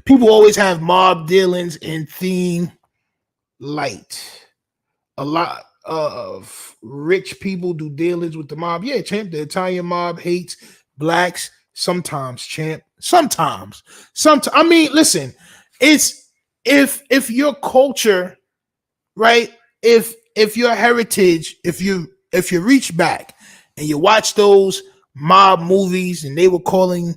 People always have mob dealings in theme light. A lot of rich people do dealings with the mob. Yeah, champ. The Italian mob hates blacks sometimes, champ. Sometimes. I mean, listen. It's if your culture, right? If your heritage, if you reach back and you watch those mob movies and they were calling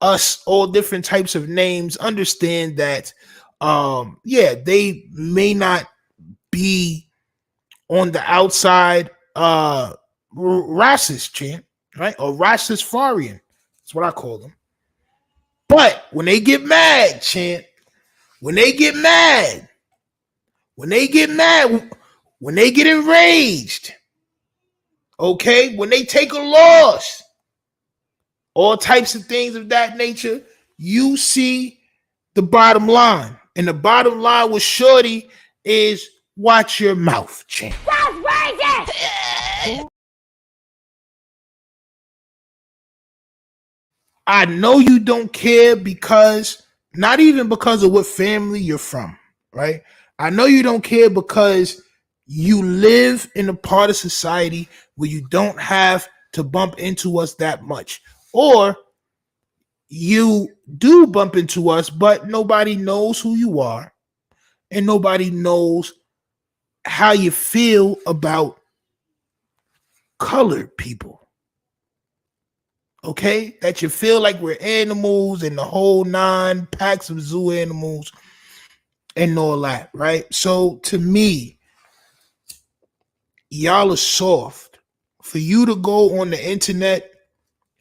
us all different types of names, understand that they may not be on the outside racist, champ, right? Or racist-farian. That's what I call them. But when they get mad, champ, when they get enraged, okay, when they take a loss, all types of things of that nature, you see the bottom line. And the bottom line with Shorty is watch your mouth, champ. That's racist! I know you don't care because, not even because of what family you're from, right? I know you don't care because you live in a part of society where you don't have to bump into us that much. Or you do bump into us, but nobody knows who you are and nobody knows how you feel about colored people. Okay? That you feel like we're animals and the whole 9 packs of zoo animals and all that, right? So to me, y'all are soft. For you to go on the internet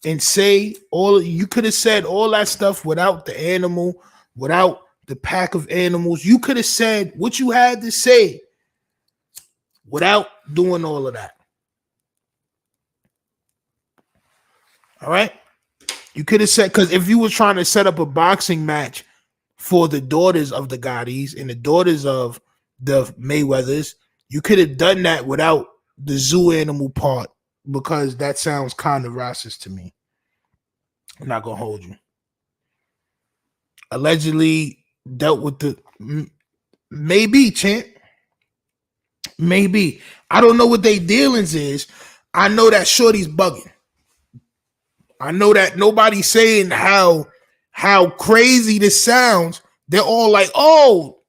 and say you could have said all that stuff without the animal, without the pack of animals. You could have said what you had to say without doing all of that. All right? You could have said, because if you were trying to set up a boxing match for the daughters of the Gottis and the daughters of the Mayweathers, you could have done that without the zoo animal part, because that sounds kind of racist to me. I'm not gonna hold you. Allegedly dealt with the maybe, champ. Maybe. I don't know what they dealings is. I know that Shorty's bugging. I know that nobody's saying how crazy this sounds. They're all like, oh,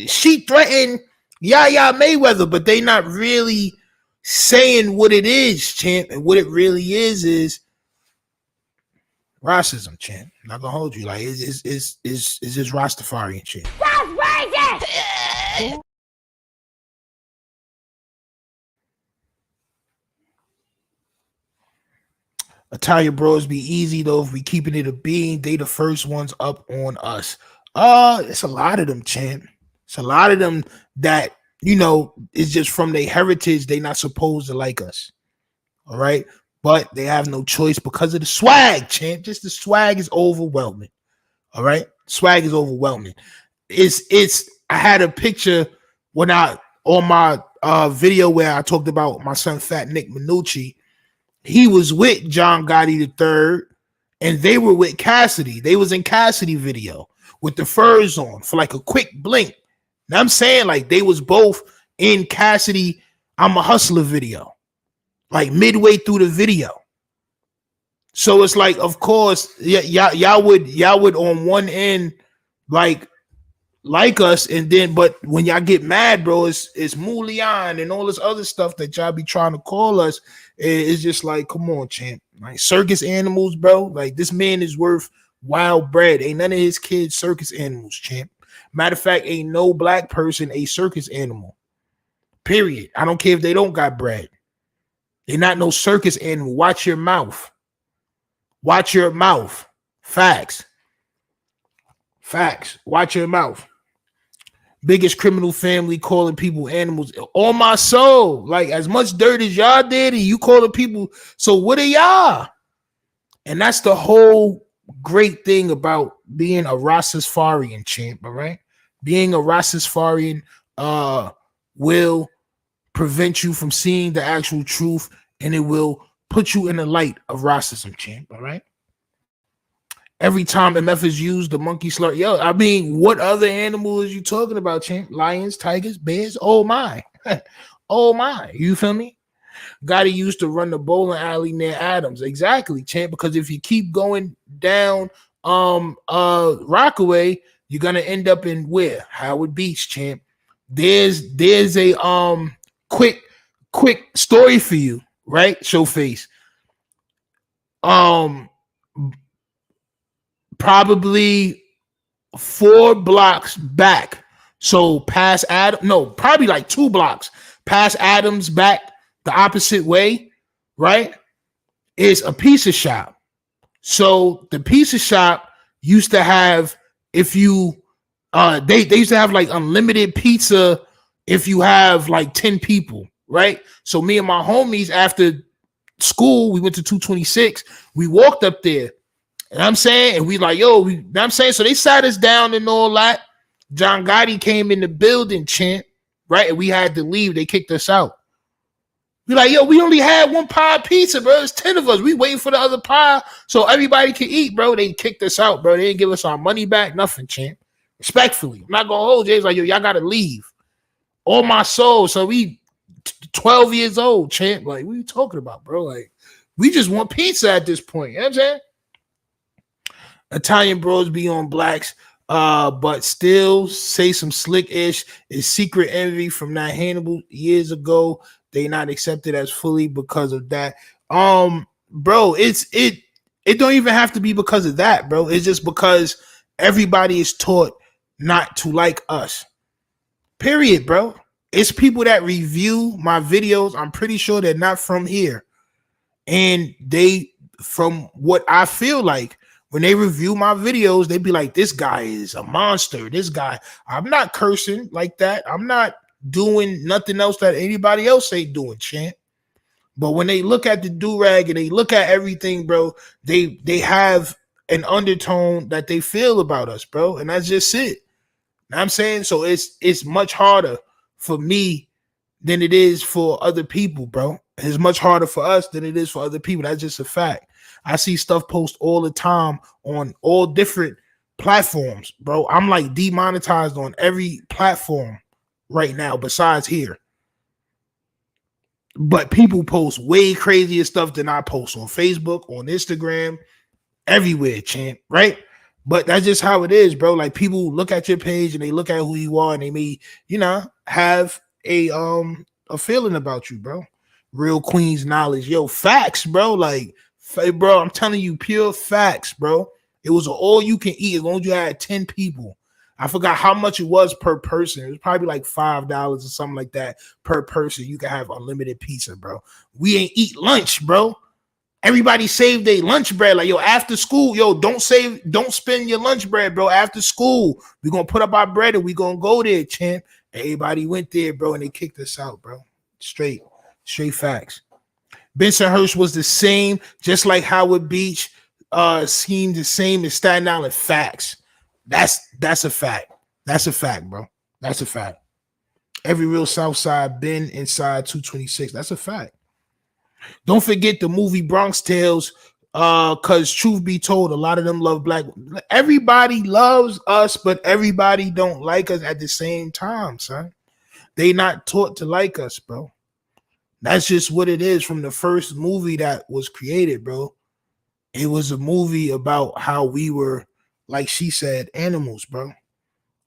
she threatened Yaya Mayweather, but they not really saying what it is, champ. And what it really is Racism, champ. Not gonna hold you. Like it's just Rastafarian shit. That's racist! Italian bros be easy though if we keeping it a bean. They the first ones up on us. It's a lot of them, champ. It's a lot of them that it's just from their heritage. They not supposed to like us. All right, but they have no choice because of the swag, champ. Just the swag is overwhelming. All right, swag is overwhelming. It's. I had a picture when on my video where I talked about my son Fat Nick Minucci. He was with John Gotti III, and they were with Cassidy. They was in Cassidy video with the furs on for like a quick blink. Now I'm saying like they was both in Cassidy I'm a Hustler video, like midway through the video. So it's like, of course, y'all would on one end like us, and then but when y'all get mad, bro, it's Mulian and all this other stuff that y'all be trying to call us. It's just like, come on, champ. Like circus animals, bro. Like this man is worth wild bread. Ain't none of his kids circus animals, champ. Matter of fact, ain't no black person a circus animal. Period. I don't care if they don't got bread. They're not no circus animal. Watch your mouth. Watch your mouth. Facts. Facts. Watch your mouth. Biggest criminal family calling people animals. On my soul. Like as much dirt as y'all did, and you calling people. So what are y'all? And that's the whole great thing about being a Rastafarian, champ. All right. Being a Rastafarian will prevent you from seeing the actual truth, and it will put you in the light of racism, champ. All right. Every time MF is used, the monkey slur. Yo, I mean, what other animal is you talking about, champ? Lions, tigers, bears? Oh my. Oh my. You feel me? Gotti used to run the bowling alley near Adams. Exactly, champ. Because if you keep going down Rockaway, you're gonna end up in where? Howard Beach, champ. There's a quick story for you, right? Showface. Probably 4 blocks back. So past Adam, no, probably like 2 blocks past Adams back the opposite way, right? Is a pizza shop. So the pizza shop used to have, if you they used to have like unlimited pizza if you have like 10 people, right? So me and my homies after school, we went to 226, we walked up there. And I'm saying, and we like, yo, I'm saying, so they sat us down and all that. John Gotti came in the building, champ, right? And we had to leave. They kicked us out. We like, yo, we only had 1 pie of pizza, bro. It's 10 of us. We waiting for the other pie so everybody can eat, bro. They kicked us out, bro. They didn't give us our money back, nothing, champ. Respectfully. I'm not gonna hold you. It's like, yo, y'all gotta leave. All my soul. So we 12 years old, champ. Like, what are you talking about, bro? Like, we just want pizza at this point. You know what I'm saying? Italian bros be on blacks, but still say some slick-ish. Is secret envy from that Hannibal years ago. They not accepted as fully because of that. Bro, it don't even have to be because of that, bro. It's just because everybody is taught not to like us. Period, bro. It's people that review my videos. I'm pretty sure they're not from here. And they, from what I feel like, when they review my videos, they be like, this guy is a monster. This guy, I'm not cursing like that. I'm not doing nothing else that anybody else ain't doing, champ. But when they look at the do-rag and they look at everything, bro, they have an undertone that they feel about us, bro. And that's just it. Know what I'm saying? So it's much harder for me than it is for other people, bro. It's much harder for us than it is for other people. That's just a fact. I see stuff post all the time on all different platforms, bro. I'm like demonetized on every platform right now besides here. But people post way crazier stuff than I post on Facebook, on Instagram, everywhere, champ, right? But that's just how it is, bro. Like people look at your page and they look at who you are and they may, have a feeling about you, bro. Real Queens knowledge. Yo, facts, bro. Like Bro, I'm telling you, pure facts, bro. It was all you can eat as long as you had 10 people. I forgot how much it was per person. It was probably like $5 or something like that per person. You can have unlimited pizza, bro. We ain't eat lunch, bro. Everybody saved their lunch bread. Like, yo, after school, yo, don't spend your lunch bread, bro. After school, we're gonna put up our bread and we're gonna go there, champ. Everybody went there, bro, and they kicked us out, bro. Straight facts. Bensonhurst was the same, just like Howard Beach seemed the same as Staten Island. Facts. That's a fact. That's a fact, bro. That's a fact. Every real South Side been inside 226. That's a fact. Don't forget the movie Bronx Tales, because truth be told, a lot of them love black. Everybody loves us, but everybody don't like us at the same time, son. They not taught to like us, bro. That's just what it is from the first movie that was created, bro. It was a movie about how we were, like she said, animals, bro.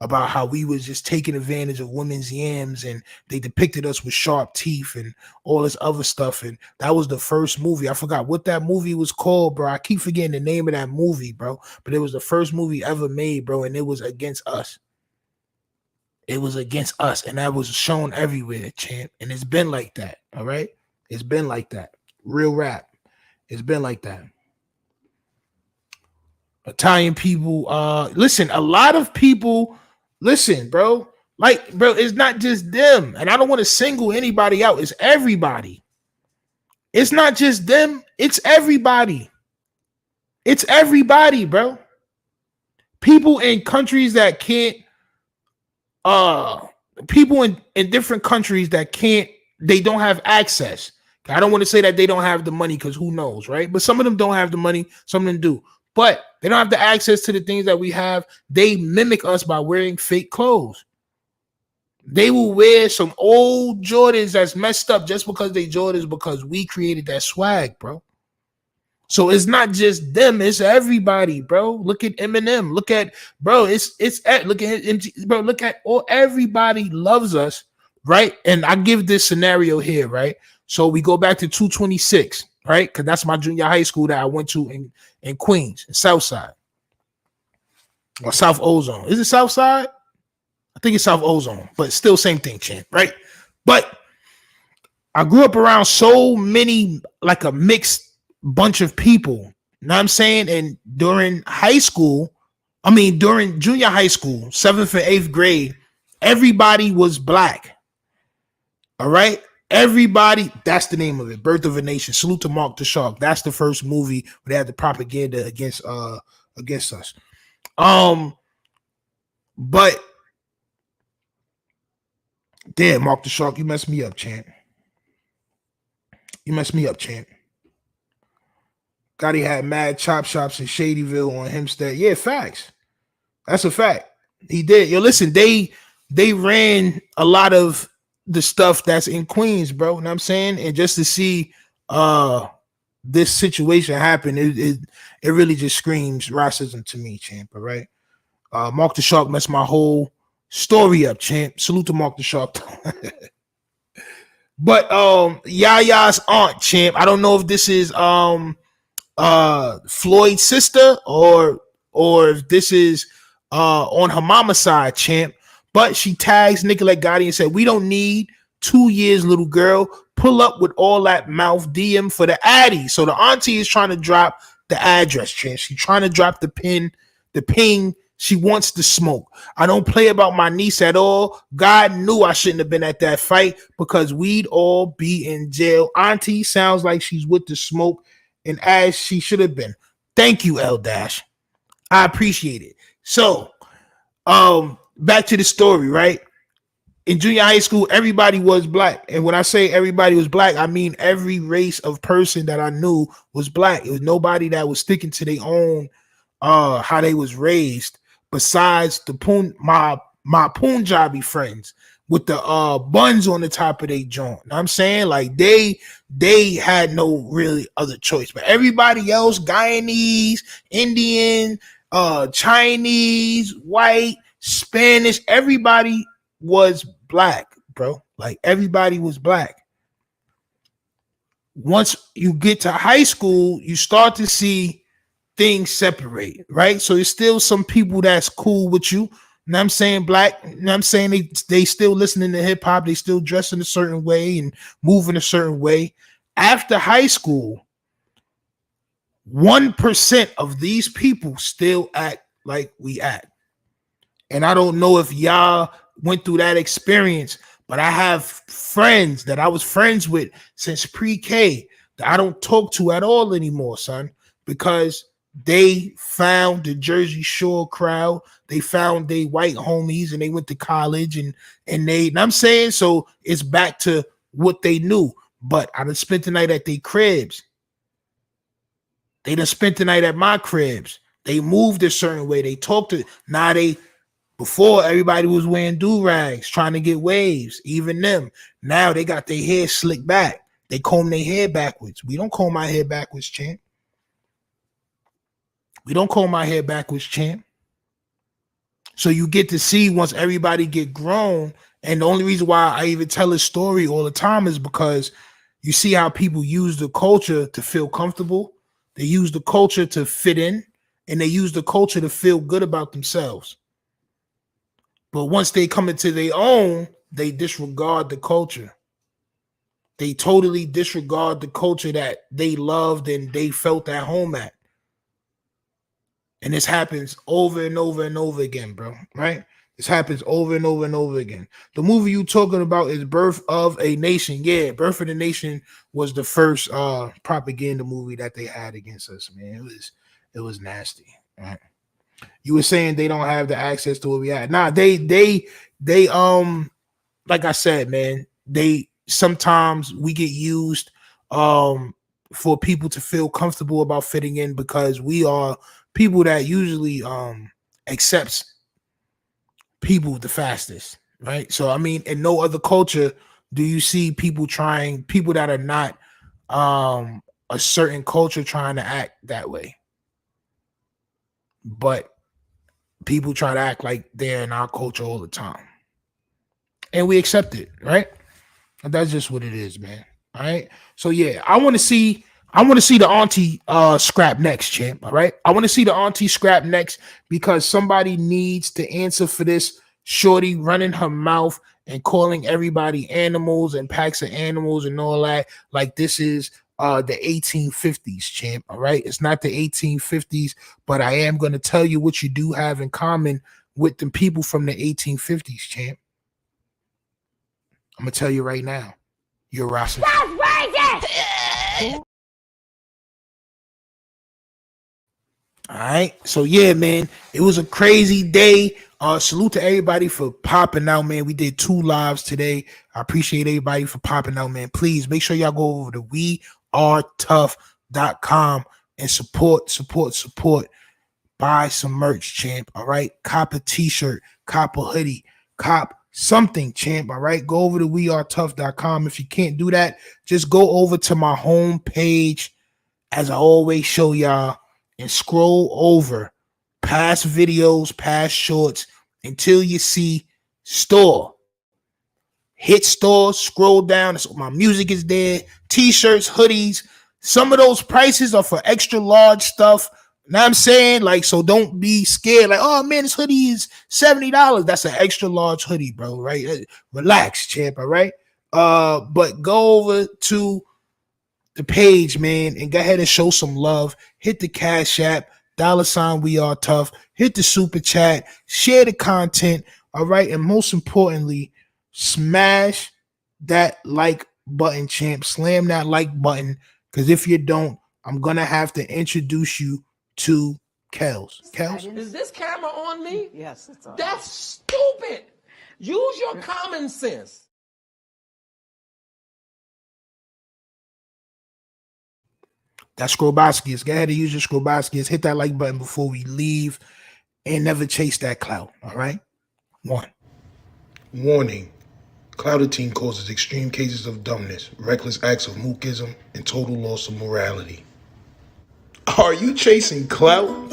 About how we was just taking advantage of women's yams, and they depicted us with sharp teeth and all this other stuff. And that was the first movie. I forgot what that movie was called, bro. I keep forgetting the name of that movie, bro. But it was the first movie ever made, bro, and it was against us. It was against us, and that was shown everywhere, champ. And it's been like that, all right? It's been like that. Real rap. It's been like that. Italian people, listen, a lot of people, listen, bro. Like, bro, it's not just them. And I don't want to single anybody out. It's everybody. It's not just them. It's everybody. It's everybody, bro. People in countries that can't, people in different countries that can't, they don't have access. I don't want to say that they don't have the money, because who knows, right? But some of them don't have the money, some of them do. But they don't have the access to the things that we have. They mimic us by wearing fake clothes. They will wear some old Jordans that's messed up just because they Jordans, because we created that swag, bro. So it's not just them, it's everybody, bro. Look at Eminem. Look at, bro, look at MG, bro. Look at all, everybody loves us, right? And I give this scenario here, right? So we go back to 226, right? Because that's my junior high school that I went to in Queens, in South Side. Or South Ozone. Is it South Side? I think it's South Ozone, but still same thing, champ, right? But I grew up around so many, like a mixed bunch of people. You know what I'm saying? And during during junior high school, 7th and 8th grade, everybody was black. All right? Everybody, that's the name of it. Birth of a Nation. Salute to Mark the Shark. That's the first movie where they had the propaganda against us. But damn, Mark the Shark, you messed me up, champ. You messed me up, champ. Gotti had mad chop shops in Shadyville on Hempstead. Yeah, facts. That's a fact. He did. Yo, listen, they ran a lot of the stuff that's in Queens, bro. You know what I'm saying? And just to see this situation happen, it really just screams racism to me, champ. All right. Mark the Shark messed my whole story up, champ. Salute to Mark the Shark. But Yaya's aunt, champ. I don't know if this is Floyd's sister or if this is on her mama's side, champ. But she tags Nicolette Gotti and said, "We don't need 2 years, little girl. Pull up with all that mouth, DM for the Addy." So the auntie is trying to drop the address, champ. She's trying to drop the ping. She wants the smoke. I don't play about my niece at all. God knew I shouldn't have been at that fight because we'd all be in jail. Auntie sounds like she's with the smoke, and as she should have been. Thank you, L Dash. I appreciate it. So, back to the story, right? In junior high school, everybody was black. And when I say everybody was black, I mean every race of person that I knew was black. It was nobody that was sticking to their own how they was raised, besides my Punjabi friends with the buns on the top of their joint. You know what I'm saying? Like they had no really other choice. But everybody else, Guyanese, Indian, Chinese, white, Spanish, everybody was black, bro. Like everybody was black. once you get to high school, you start to see things separate, right? So there's still some people that's cool with you. And I'm saying black, and I'm saying they still listening to hip hop, they still dressing a certain way and moving a certain way. After high school, 1% of these people still act like we act. And I don't know if y'all went through that experience, but I have friends that I was friends with since pre-K that I don't talk to at all anymore, son, because they found the Jersey Shore crowd, they found they white homies, and they went to college, and I'm saying, so it's back to what they knew. But I done spent the night at their cribs. They done spent the night at my cribs. They moved a certain way. They talked to before everybody was wearing do-rags, trying to get waves, even them. Now they got their hair slicked back. They comb their hair backwards. We don't comb my hair backwards, champ. We don't comb my hair backwards, champ. So you get to see once everybody get grown. And the only reason why I even tell this story all the time is because you see how people use the culture to feel comfortable. They use the culture to fit in, and they use the culture to feel good about themselves. But once they come into their own, they disregard the culture. They totally disregard the culture that they loved and they felt at home at. And this happens over and over and over again, bro, right? This happens over and over and over again. The movie you talking about is Birth of a Nation. Yeah, Birth of the Nation was the first propaganda movie that they had against us, man. It was nasty, right? You were saying they don't have the access to what we had. Nah, they like I said, man, they sometimes we get used for people to feel comfortable about fitting in because we are people that usually accepts people the fastest, right? So I mean, in no other culture do you see people that are not a certain culture trying to act that way. But people try to act like they're in our culture all the time. And we accept it, right? And that's just what it is, man. All right. So yeah, I want to see the auntie scrap next, champ. All right. I want to see the auntie scrap next because somebody needs to answer for this shorty running her mouth and calling everybody animals and packs of animals and all that. Like this is the 1850s, champ. All right. It's not the 1850s, but I am going to tell you what you do have in common with the people from the 1850s, champ. I'm going to tell you right now. You're Rasta. All right. So yeah, man, it was a crazy day. Salute to everybody for popping out, man. We did 2 lives today. I appreciate everybody for popping out, man. Please make sure y'all go over to wearetough.com and support. Buy some merch, champ. All right. Cop a t-shirt, cop a hoodie, cop something, champ. All right. Go over to wearetough.com. If you can't do that, just go over to my home page, as I always show y'all, and scroll over past videos, past shorts until you see store. Hit store, scroll down. So my music is there. T-shirts, hoodies. Some of those prices are for extra large stuff. Know what I'm saying? Like, so don't be scared. Like, oh man, this hoodie is $70. That's an extra large hoodie, bro. Right? Relax, champ. All right. But go over to the page, man, and go ahead and show some love. Hit the Cash App, $ We Are Tough. Hit the super chat. Share the content. All right. And most importantly, smash that like button, champ. Slam that like button. Because if you don't, I'm going to have to introduce you to Kels. Kels? Is this camera on me? Yes, it's on. That's stupid. Use your common sense. That's Scrobaskius. Go ahead and use your Scrobaskius. Hit that like button before we leave and never chase that clout. All right? 1. Warning. Clouditine causes extreme cases of dumbness, reckless acts of mookism, and total loss of morality. Are you chasing clout?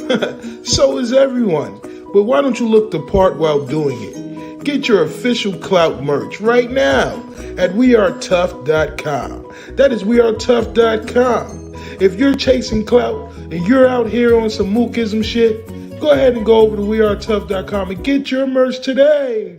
So is everyone. But why don't you look the part while doing it? Get your official clout merch right now at wearetough.com. That is wearetough.com. If you're chasing clout and you're out here on some mookism shit, go ahead and go over to wearetough.com and get your merch today.